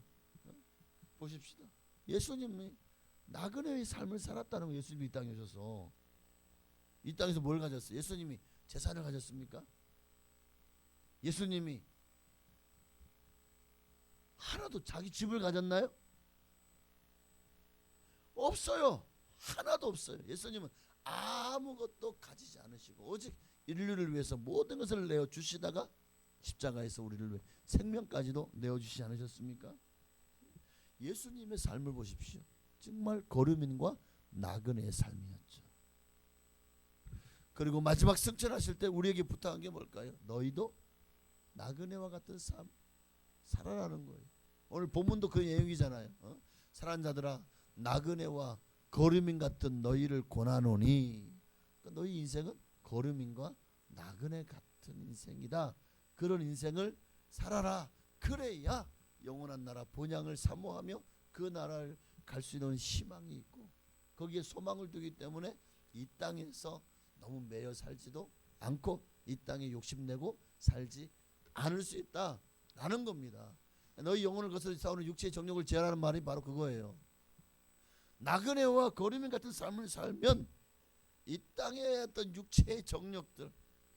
보십시다. 예수님이 나그네의 삶을 살았다는 거. 예수님이 이 땅에 오셔서 이 땅에서 뭘 가졌어요? 예수님이 재산을 가졌습니까? 예수님이 하나도 자기 집을 가졌나요? 없어요. 하나도 없어요. 예수님은 아무것도 가지지 않으시고 오직 인류를 위해서 모든 것을 내어 주시다가 십자가에서 우리를 위해 생명까지도 내어 주시지 않으셨습니까? 예수님의 삶을 보십시오. 정말 거류민과 나그네의 삶이었죠. 그리고 마지막 승천하실 때 우리에게 부탁한 게 뭘까요? 너희도 나그네와 같은 삶 살아라는 거예요. 오늘 본문도 그 내용이잖아요. 살한 자들아 나그네와 거류민 같은 너희를 권하노니, 그러니까 너희 인생은 거류민과 나그네 같은 인생이다. 그런 인생을 살아라. 그래야 영원한 나라 본향을 사모하며 그 나라를 갈 수 있는 희망이 있고 거기에 소망을 두기 때문에 이 땅에서 너무 매여 살지도 않고 이 땅에 욕심내고 살지 않을 수 있다라는 겁니다. 너희 영혼을 거스려 싸우는 육체의 정욕을 제하라는 말이 바로 그거예요. 나그네와 거류민 같은 삶을 살면 이 땅의 어떤 육체의 정욕들,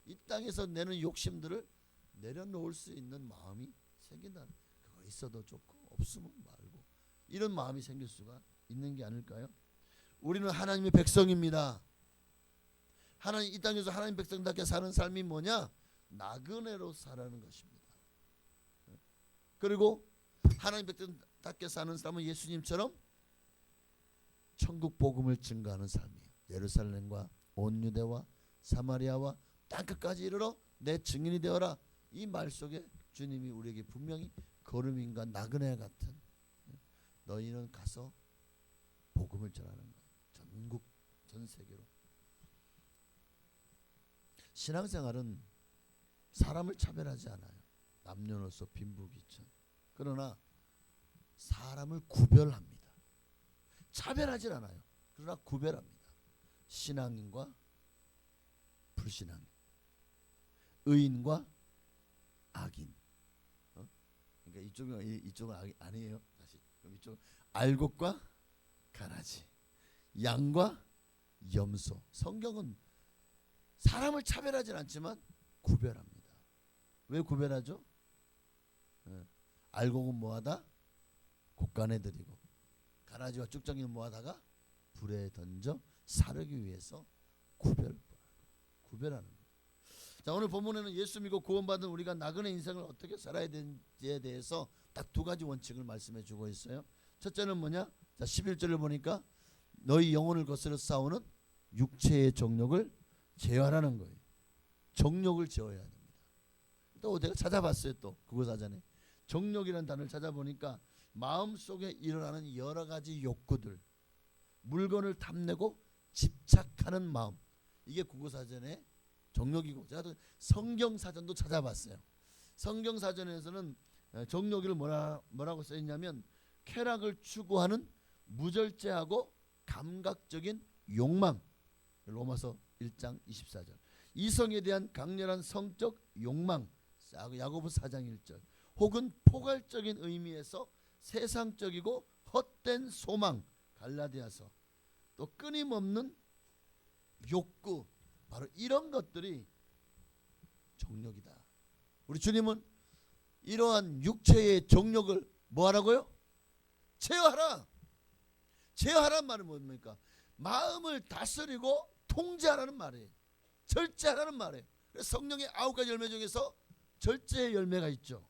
이 땅에서 내는 욕심들을 내려놓을 수 있는 마음이 생긴다는, 그거 있어도 좋고 없으면 말고 이런 마음이 생길 수가 있는 게 아닐까요? 우리는 하나님의 백성입니다. 하나님 이 땅에서 하나님 백성답게 사는 삶이 뭐냐? 나그네로 살아가는 것입니다. 그리고 하나님 백성답게 사는 삶은 예수님처럼 천국 복음을 증거하는 삶이에요. 예루살렘과 온 유대와 사마리아와 땅끝까지 이르러 내 증인이 되어라. 이 말 속에 주님이 우리에게 분명히 거류민과 나그네 같은 너희는 가서 복음을 전하는 거예요. 전국 전 세계로. 신앙생활은 사람을 차별하지 않아요. 남녀노소 빈부귀천. 그러나 사람을 구별합니다. 차별하지 않아요. 그러나 구별합니다. 신앙인과 불신앙인, 의인과 악인. 그러니까 이쪽은 아니에요. 다시 그럼 이쪽 알곡과 가라지, 양과 염소. 성경은 사람을 차별하진 않지만 구별합니다. 왜 구별하죠? 알곡은 뭐하다? 곡간에 들이고 가라지와 쭉정이는 뭐하다가 불에 던져 사르기 위해서 구별하는 거예요. 자, 오늘 본문에는 예수 믿고 구원받은 우리가 나그네 인생을 어떻게 살아야 되는지에 대해서 딱 두 가지 원칙을 말씀해 주고 있어요. 첫째는 뭐냐? 자, 11절을 보니까 너희 영혼을 거스려 싸우는 육체의 정욕을 제어하라는 거예요. 정욕을 제어해야 됩니다. 또 내가 찾아봤어요. 또 국어사전에 정욕이라는 단어를 찾아보니까 마음속에 일어나는 여러 가지 욕구들, 물건을 탐내고 집착하는 마음, 이게 국어사전의 정욕이고, 제가 또 성경사전도 찾아봤어요. 성경사전에서는 정욕을 뭐라고 써있냐면 쾌락을 추구하는 무절제하고 감각적인 욕망, 로마서 1장 24절. 이성에 대한 강렬한 성적 욕망, 야고보 4장 1절. 혹은 포괄적인 의미에서 세상적이고 헛된 소망, 갈라디아서. 또 끊임없는 욕구, 바로 이런 것들이 정욕이다. 우리 주님은 이러한 육체의 정욕을 뭐하라고요? 제어하라. 제어하라는 말은 뭡니까? 마음을 다스리고 통제하라는 말이에요. 절제하라는 말이에요. 그래서 성령의 9가지 열매 중에서 절제의 열매가 있죠.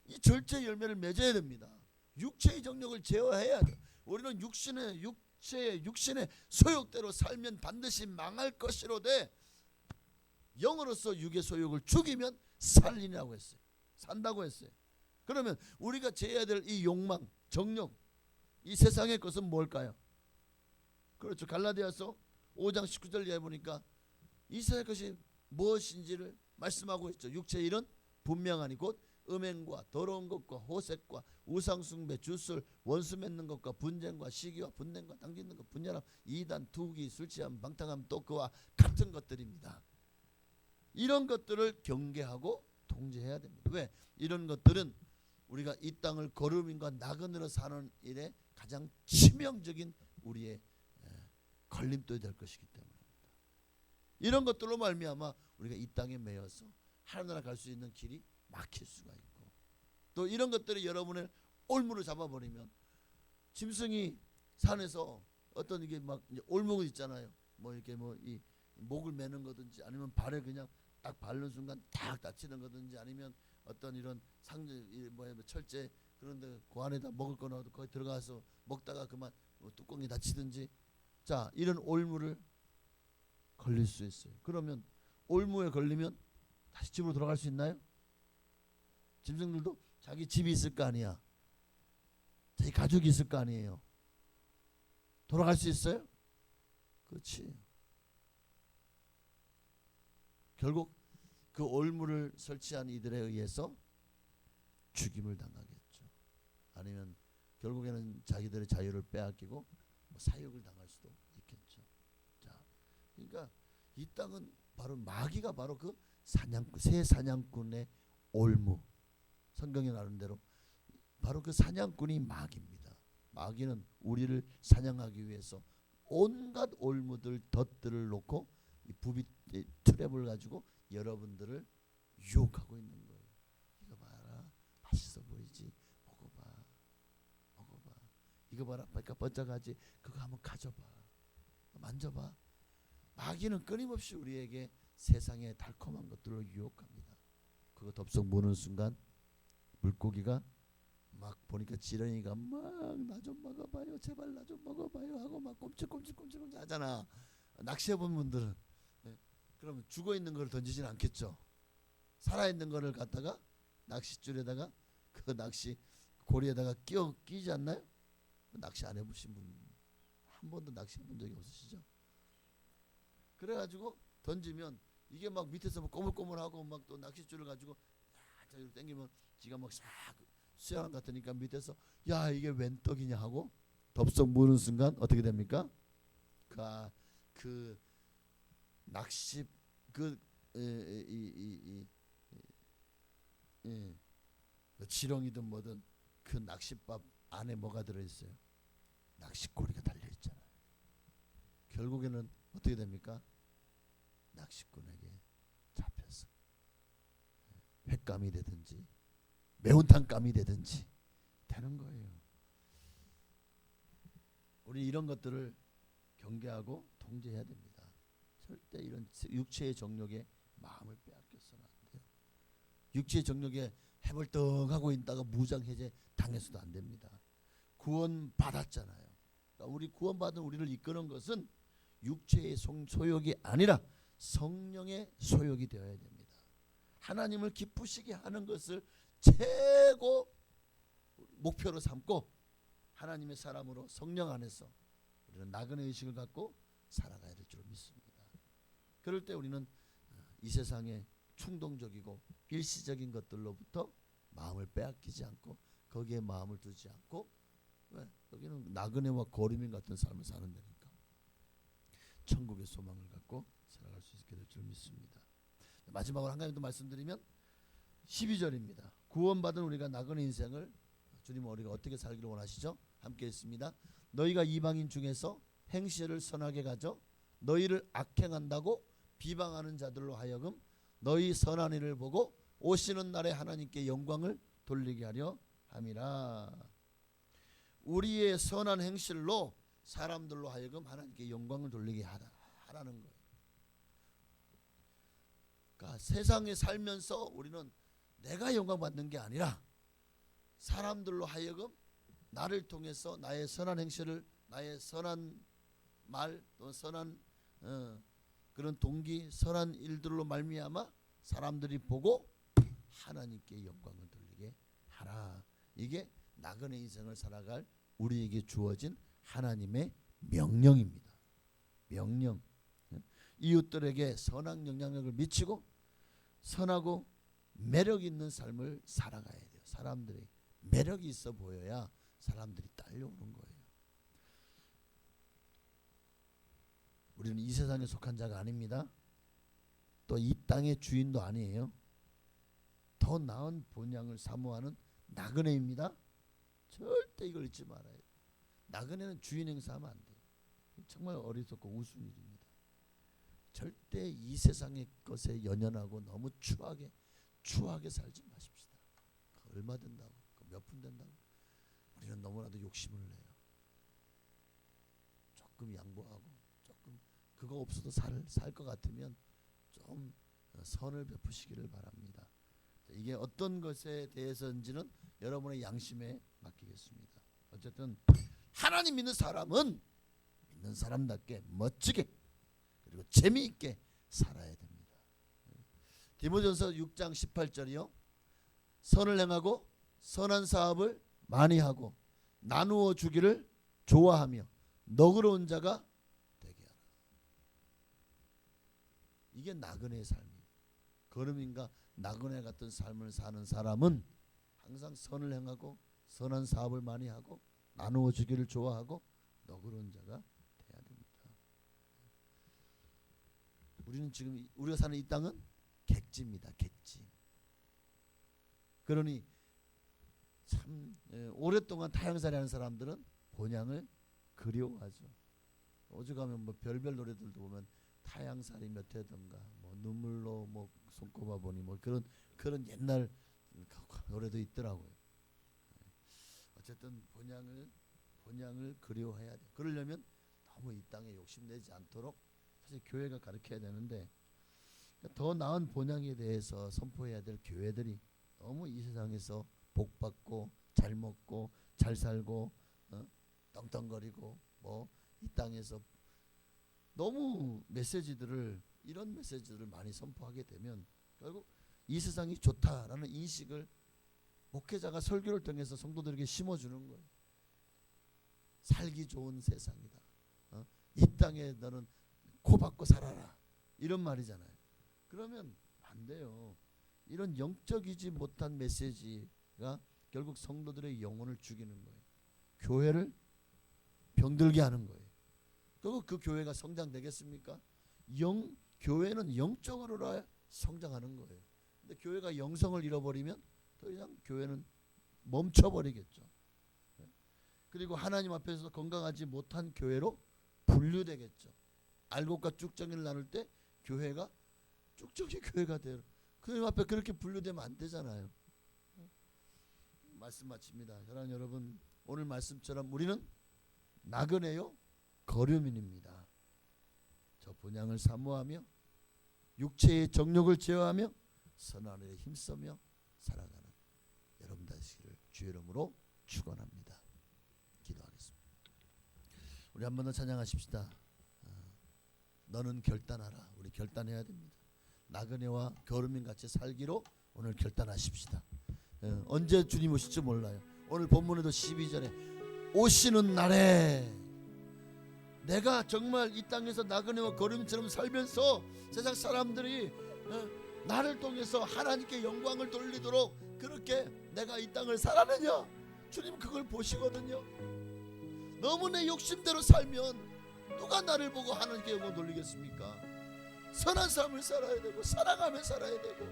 이 절제의 열매를 맺어야 됩니다. 육체의 정욕을 제어해야 돼요. 우리는 육신의 소욕대로 살면 반드시 망할 것이로되 영으로서 육의 소욕을 죽이면 살리라고 했어요. 산다고 했어요. 그러면 우리가 제어해야 될 이 욕망, 정욕, 이 세상의 것은 뭘까요? 그렇죠. 갈라디아서 5장 19절 이하에 보니까 이 세상의 것이 무엇인지를 말씀하고 있죠. 육체의 일은 분명하니 곧 음행과 더러운 것과 호색과 우상숭배, 주술, 원수 맺는 것과 분쟁과 시기와 분냄과 당짓는 것, 분열함, 이단, 투기, 술취함, 방탕함, 또 그와 같은 것들입니다. 이런 것들을 경계하고 통제해야 됩니다. 왜? 이런 것들은 우리가 이 땅을 거루민과 나그네로 사는 일에 가장 치명적인 우리의 걸림돌이 될 것이기 때문입니다. 이런 것들로 말미암아 우리가 이 땅에 매여서 하늘나라 갈 수 있는 길이 막힐 수가 있고, 또 이런 것들이 여러분의 올무를 잡아버리면, 짐승이 산에서 어떤 이게 막 올무가 있잖아요. 뭐 이렇게 뭐 이 목을 매는 거든지 아니면 발에 그냥 딱 밟는 순간 딱 다치는 거든지 아니면 어떤 이런 상자 철제 그런데 그 안에다 먹을 거 넣어도 거기 들어가서 먹다가 그만 뚜껑이 닫히든지, 자 이런 올무를 걸릴 수 있어요. 그러면 올무에 걸리면 다시 집으로 돌아갈 수 있나요? 짐승들도 자기 집이 있을 거 아니야. 자기 가족이 있을 거 아니에요. 돌아갈 수 있어요? 그렇지. 결국 그 올무를 설치한 이들에 의해서 죽임을 당하겠죠. 아니면 결국에는 자기들의 자유를 빼앗기고 사육을 당할 수도 있겠죠. 자, 그러니까 이 땅은 바로 마귀가 바로 그 새 사냥꾼의 올무. 성경에 나오는 대로 바로 그 사냥꾼이 마귀입니다. 마귀는 우리를 사냥하기 위해서 온갖 올무들, 덫들을 놓고 이 부비 트랩을 가지고 여러분들을 유혹하고 있는 거예요. 이거 봐라, 맛있어 보이지? 먹어봐. 이거 봐라, 그러니까 번쩍하지? 그거 한번 가져봐, 만져봐. 마귀는 끊임없이 우리에게 세상의 달콤한 것들로 유혹합니다. 그거 덥석 무는 순간 물고기가 막 보니까 지렁이가 막 나 좀 먹어봐요, 제발 나 좀 먹어봐요 하고 막 꼼짝꼼짝 하잖아. 낚시해본 분들은. 그러면 죽어있는 걸 던지진 않겠죠. 살아있는 거를 갖다가 낚싯줄에다가 그 낚시 고리에다가 끼지 않나요? 낚시 안 해보신 분 한 번도 낚시 해본 적이 없으시죠? 그래가지고 던지면 이게 막 밑에서 막 꼬물꼬물하고 막 또 낚싯줄을 가지고 자기로 당기면 지가 막 싹 수양 같으니까 밑에서 야 이게 웬 떡이냐 하고 덥석 무는 순간 어떻게 됩니까? 그 낚시 지렁이든 뭐든 그 낚싯밥 안에 뭐가 들어있어요? 낚싯고리가 달려있잖아요. 결국에는 어떻게 됩니까? 낚시꾼에게 잡혔습니다. 횟감이 되든지 매운탕감이 되든지 되는 거예요. 우리 이런 것들을 경계하고 통제해야 됩니다. 절대 이런 육체의 정욕에 마음을 빼앗겨서는 안 돼요. 육체의 정욕에 해벌떡하고 있다가 무장해제 당해서도 안 됩니다. 구원 받았잖아요. 그러니까 우리 구원받은 우리를 이끄는 것은 육체의 소욕이 아니라 성령의 소욕이 되어야 됩니다. 하나님을 기쁘시게 하는 것을 최고 목표로 삼고 하나님의 사람으로 성령 안에서 우리는 나그네 의식을 갖고 살아가야 될 줄 믿습니다. 그럴 때 우리는 이 세상의 충동적이고 일시적인 것들로부터 마음을 빼앗기지 않고 거기에 마음을 두지 않고, 왜? 여기는 나그네와 거류민 같은 삶을 사는 데니까 천국의 소망을 갖고 살아갈 수 있게 될 줄 믿습니다. 마지막으로 한 가지 더 말씀드리면 12절입니다. 구원받은 우리가 나그네 인생을 주님은 우리가 어떻게 살기를 원하시죠? 함께 읽습니다. 너희가 이방인 중에서 행실을 선하게 가져 너희를 악행한다고 비방하는 자들로 하여금 너희 선한 일을 보고 오시는 날에 하나님께 영광을 돌리게 하려 함이라. 우리의 선한 행실로 사람들로 하여금 하나님께 영광을 돌리게 하라는 거예요. 그러니까 세상에 살면서 우리는 내가 영광 받는 게 아니라 사람들로 하여금 나를 통해서 나의 선한 행실을, 나의 선한 말, 또 선한 그런 동기, 선한 일들로 말미암아 사람들이 보고 하나님께 영광을 돌리게 하라. 이게 나그네 인생을 살아갈 우리에게 주어진 하나님의 명령입니다. 명령. 이웃들에게 선한 영향력을 미치고 선하고 매력 있는 삶을 살아가야 돼요. 사람들이 매력이 있어 보여야 사람들이 딸려오는 거예요. 우리는 이 세상에 속한 자가 아닙니다. 또 이 땅의 주인도 아니에요. 더 나은 본향을 사모하는 나그네입니다. 절대 이걸 잊지 말아야 돼요. 나그네는 주인 행사하면 안 돼요. 정말 어리석고 우스운 일입니다. 절대 이 세상의 것에 연연하고 너무 추하게 살지 마십시다. 얼마 된다고, 몇 푼 된다고. 우리는 너무나도 욕심을 내요. 조금 양보하고 조금 그거 없어도 살 것 같으면 좀 선을 베푸시기를 바랍니다. 이게 어떤 것에 대해서인지는 여러분의 양심에 맡기겠습니다. 어쨌든 하나님 믿는 사람은 믿는 사람답게 멋지게 그리고 재미있게 살아야 됩니다. 디모데전서 6장 18절이요. 선을 행하고 선한 사업을 많이 하고 나누어 주기를 좋아하며 너그러운 자가 되게 하라. 이게 나그네의 삶이에요. 거름인가 나그네 같은 삶을 사는 사람은 항상 선을 행하고 선한 사업을 많이 하고 나누어 주기를 좋아하고 너그러운 자가 돼야 됩니다. 우리는 지금 우리가 사는 이 땅은 객지입니다. 객지. 그러니 참 오랫동안 타향살이 하는 사람들은 본향을 그리워하죠. 오죽하면 뭐 별별 노래들도 보면 타향살이 몇 회던가 뭐 눈물로 뭐 손꼽아 보니 뭐 그런 옛날 노래도 있더라고요. 어쨌든 본향을 그리워해야 돼. 그러려면 너무 이 땅에 욕심내지 않도록 사실 교회가 가르쳐야 되는데 더 나은 본향에 대해서 선포해야 될 교회들이 너무 이 세상에서 복 받고 잘 먹고 잘 살고 떵떵거리고 뭐 이 땅에서 너무 이런 메시지들을 많이 선포하게 되면 결국 이 세상이 좋다라는 인식을 목회자가 설교를 통해서 성도들에게 심어주는 거예요. 살기 좋은 세상이다. 이 땅에 너는 코 박고 살아라. 이런 말이잖아요. 그러면 안 돼요. 이런 영적이지 못한 메시지가 결국 성도들의 영혼을 죽이는 거예요. 교회를 병들게 하는 거예요. 결국 그 교회가 성장되겠습니까? 교회는 영적으로 성장하는 거예요. 근데 교회가 영성을 잃어버리면 더 이상 교회는 멈춰버리겠죠. 그리고 하나님 앞에서 건강하지 못한 교회로 분류되겠죠. 알곡과 쭉정이를 나눌 때 교회가 쭉정이 교회가 그님 앞에 그렇게 분류되면 안 되잖아요. 말씀 마칩니다. 사랑하는 여러분, 오늘 말씀처럼 우리는 나그네요 거류민입니다. 저 본향을 사모하며 육체의 정욕을 제어하며 선한 일에 힘써며 살아가는 여러분 되시기를 주의 이름으로 축원합니다. 기도하겠습니다. 우리 한 번 더 찬양하십시다. 너는 결단하라. 우리 결단해야 됩니다. 나그네와 거류민 같이 살기로 오늘 결단하십시다. 언제 주님 오실지 몰라요. 오늘 본문에도 12절에 오시는 날에 내가 정말 이 땅에서 나그네와 거류민처럼 살면서 세상 사람들이 나를 통해서 하나님께 영광을 돌리도록 그렇게 내가 이 땅을 살아내냐, 주님 그걸 보시거든요. 너무 내 욕심대로 살면 누가 나를 보고 하나님께 영광 돌리겠습니까? 선한 삶을 살아야 되고 살아가며 살아야 되고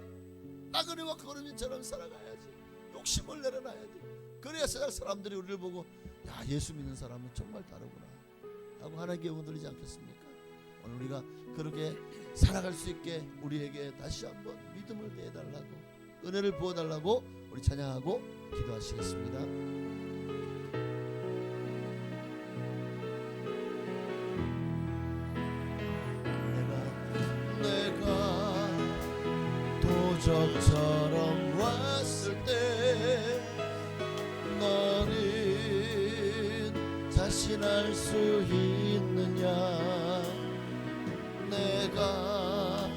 나그네와 거류민처럼 살아가야지. 욕심을 내려놔야 돼. 그래야 세상 사람들이 우리를 보고 야, 예수 믿는 사람은 정말 다르구나 하고 하나님께 영광 돌리지 않겠습니까? 오늘 우리가 그렇게 살아갈 수 있게 우리에게 다시 한번 믿음을 내달라고, 은혜를 부어달라고 우리 찬양하고 기도하시겠습니다. 도적처럼 왔을 때 너는 자신할 수 있느냐? 내가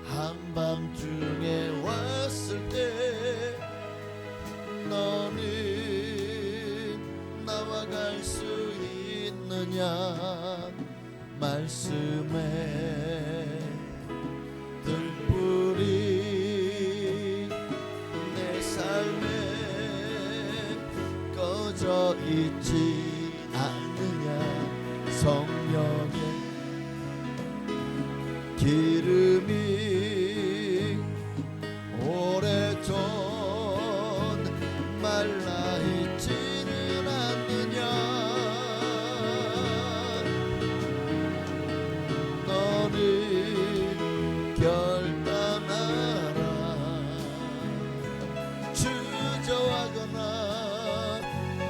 한밤중에 왔을 때 너는 나와 갈 수 있느냐? 말씀에 들불이 내 삶에 꺼져 있지 않느냐? 성령의 기름이 오래전 말라 있지는 않느냐? 너는 결단하라. 주저하거나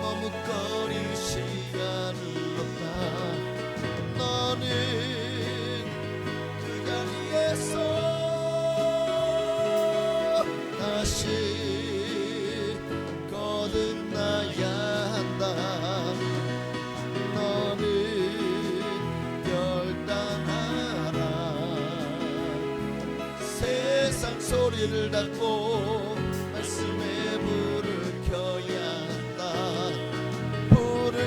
머뭇거릴 시간이 없다. 너는 그 자리에서 다시 거듭나야 한다. 너는 결단하라. 세상 소리를 닫고 말씀의 불을 켜야 한다. 불을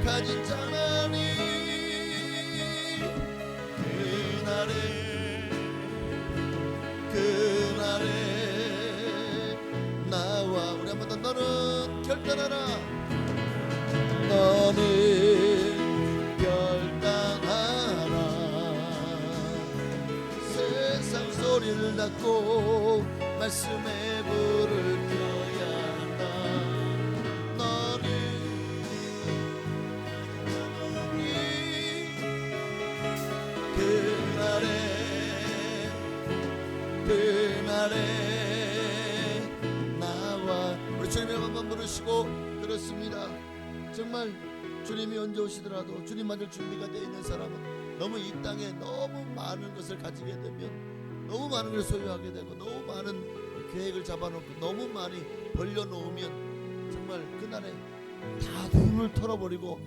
가진 자만이 그날에 나와. 우리 한번 더. 너는 결단하라. 너는 결단하라. 세상 소리를 닫고 말씀의 불을 켜야 한다. 너는 그날에 나와. 우리 주님의 한번 부르시고 그렇습니다. 정말 주님이 언제 오시더라도 주님 맞을 준비가 되어 있는 사람은 너무 이 땅에 너무 많은 것을 가지게 되면, 너무 많은 걸 소유하게 되고, 너무 많은 계획을 잡아놓고 너무 많이 벌려놓으면 정말 그날에 다 눈을 털어버리고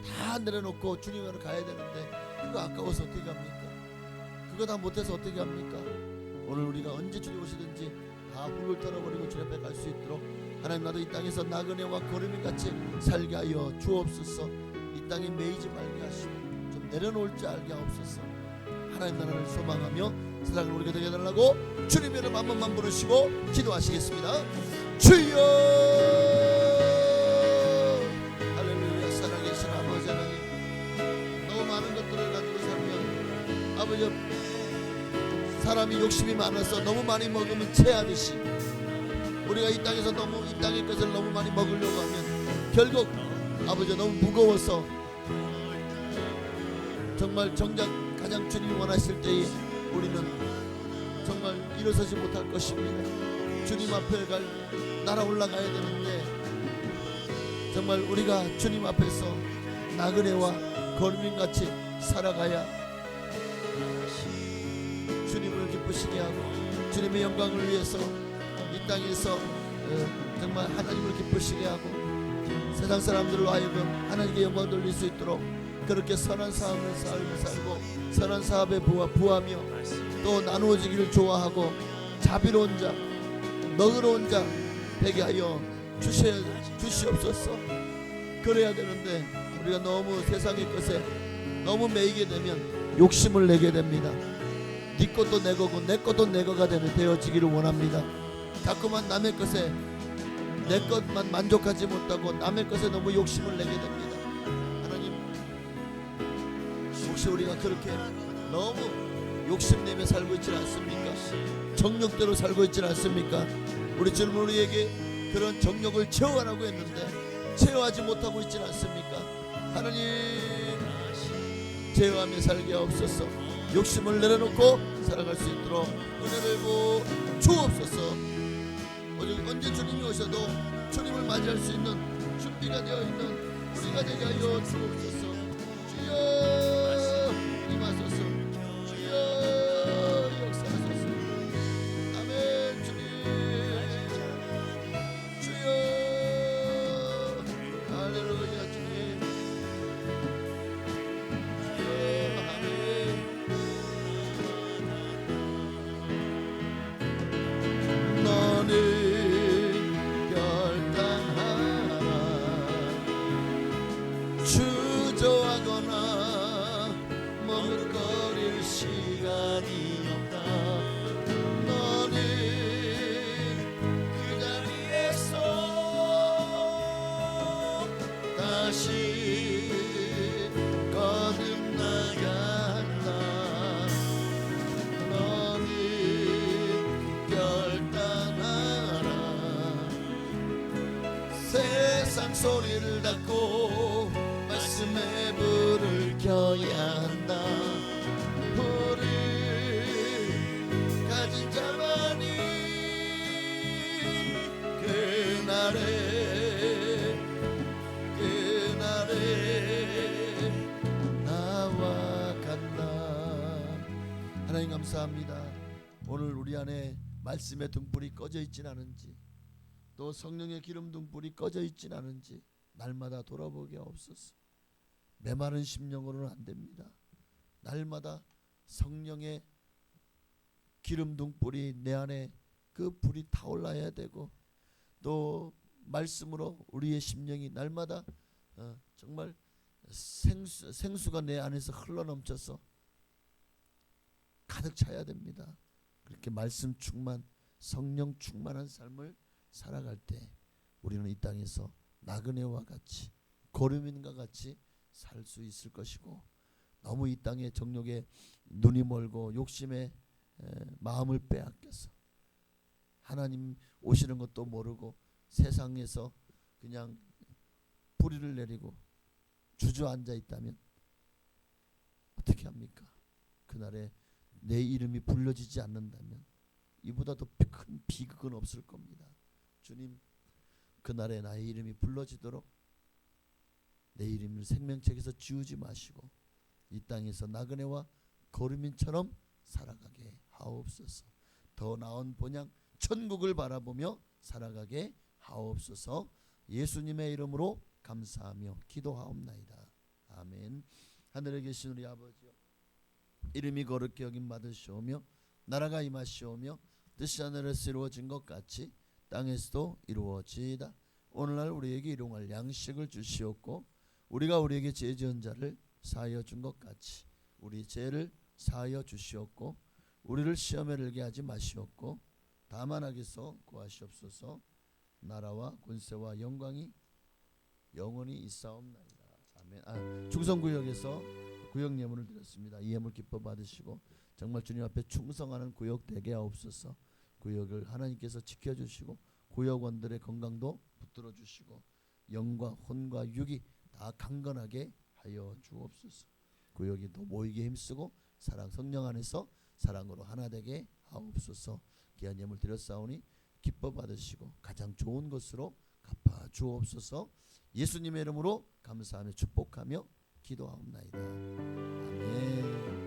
다 내려놓고 주님으로 가야 되는데 그거 아까워서 어떻게 합니까? 그거 다 못해서 어떻게 합니까? 오늘 우리가 언제 주님 오시든지 다 훌을 털어버리고 주님 앞에 갈 수 있도록 하나님, 나도 이 땅에서 나그네와 거류민같이 살게 하여 주옵소서. 이 땅에 매이지 말게 하시고 좀 내려놓을 줄 알게 하옵소서. 하나님 나라를 소망하며 세상을 우리가 되게 해달라고 주님의 이름 한 번만 부르시고 기도하시겠습니다. 주여, 할렐루야. 살아계신 아버지 하나님, 너무 많은 것들을 가지고 살면 아버지, 사람이 욕심이 많아서 너무 많이 먹으면 체하듯이 우리가 이 땅에서 너무 이 땅의 것을 너무 많이 먹으려고 하면 결국 아버지 너무 무거워서 정말 정작 가장 주님이 원하실 때에 우리는 정말 일어서지 못할 것입니다. 주님 앞에 날아 올라가야 되는데 정말 우리가 주님 앞에서 나그네와 거루민같이 살아가야 주님을 기쁘시게 하고 주님의 영광을 위해서 이 땅에서 정말 하나님을 기쁘시게 하고 세상 사람들로 하여금 하나님께 영광 돌릴 수 있도록 그렇게 선한 삶을 살고 선한 사업에 부하며 또 나누어지기를 좋아하고 자비로운 자 너그러운 자 되게 하여 주시옵소서. 그래야 되는데 우리가 너무 세상의 것에 너무 매이게 되면 욕심을 내게 됩니다. 네 것도 내 거고 내 것도 내 거가 되어지기를 원합니다. 자꾸만 남의 것에 내 것만 만족하지 못하고 남의 것에 너무 욕심을 내게 됩니다. 하나님, 혹시 우리가 그렇게 너무 욕심내며 살고 있지 않습니까? 정욕대로 살고 있지 않습니까? 우리 주님은 우리에게 그런 정욕을 채워가라고 했는데 채워하지 못하고 있지 않습니까? 하나님, 제어하며 살게 하옵소서. 욕심을 내려놓고 살아갈 수 있도록 은혜를 주옵소서. 오직 언제 주님이 오셔도 주님을 맞이할 수 있는 준비가 되어 있는 우리가 되게 하여 주옵소서. 주여 임하소서. 주여 역사하소서. 아멘. 주님 주여 할렐루야. 주님 주여 아멘. 너는 주저하거나 머뭇거릴 시간이 없다. 너는 그 자리에서 다시 거듭나간다. 너는 결단하라. 세상 소리를 닫고 말씀에 불을 켜야 한다. 불을 가진 자만이 그날에 나와 간다. 하나님 감사합니다. 오늘 우리 안에 말씀의 등불이 꺼져 있진 않은지 또 성령의 기름 등불이 꺼져 있진 않은지 날마다 돌아보게 하옵소서. 메마른 심령으로는 안 됩니다. 날마다 성령의 기름 등불이 내 안에 그 불이 타올라야 되고 또 말씀으로 우리의 심령이 날마다 정말 생수가 내 안에서 흘러넘쳐서 가득 차야 됩니다. 그렇게 말씀 충만 성령 충만한 삶을 살아갈 때 우리는 이 땅에서 나그네와 같이 거류민과 같이 살 수 있을 것이고 너무 이 땅의 정욕에 눈이 멀고 욕심에 마음을 빼앗겨서 하나님 오시는 것도 모르고 세상에서 그냥 뿌리를 내리고 주저앉아 있다면 어떻게 합니까? 그날에 내 이름이 불려지지 않는다면 이보다 더 큰 비극은 없을 겁니다. 주님, 그날에 나의 이름이 불러지도록 내 이름을 생명책에서 지우지 마시고 이 땅에서 나그네와 거류민처럼 살아가게 하옵소서. 더 나은 본향 천국을 바라보며 살아가게 하옵소서. 예수님의 이름으로 감사하며 기도하옵나이다. 아멘. 하늘에 계신 우리 아버지여, 이름이 거룩히 여김 받으시오며 나라가 임하시오며 뜻이 하늘에서 이루어진 것 같이 땅에서도 이루어지이다. 오늘날 우리에게 일용할 양식을 주시옵고 우리가 우리에게 죄 지은 자를 사하여 준 것 같이 우리 죄를 사하여 주시옵고 우리를 시험에 들게 하지 마시옵고 다만 악에서 구하시옵소서. 나라와 권세와 영광이 영원히 있사옵나이다. 아멘. 충성구역에서 구역 예물을 드렸습니다. 이 예물 기뻐 받으시고 정말 주님 앞에 충성하는 구역 되게 하옵소서. 구역을 하나님께서 지켜주시고 구역원들의 건강도 붙들어 주시고 영과 혼과 육이 다 강건하게 하여 주옵소서. 구역이 더 모이게 힘쓰고 사랑 성령 안에서 사랑으로 하나 되게 하옵소서. 귀한 예물 드렸사오니 기뻐 받으시고 가장 좋은 것으로 갚아 주옵소서. 예수님의 이름으로 감사하며 축복하며 기도하옵나이다. 아멘.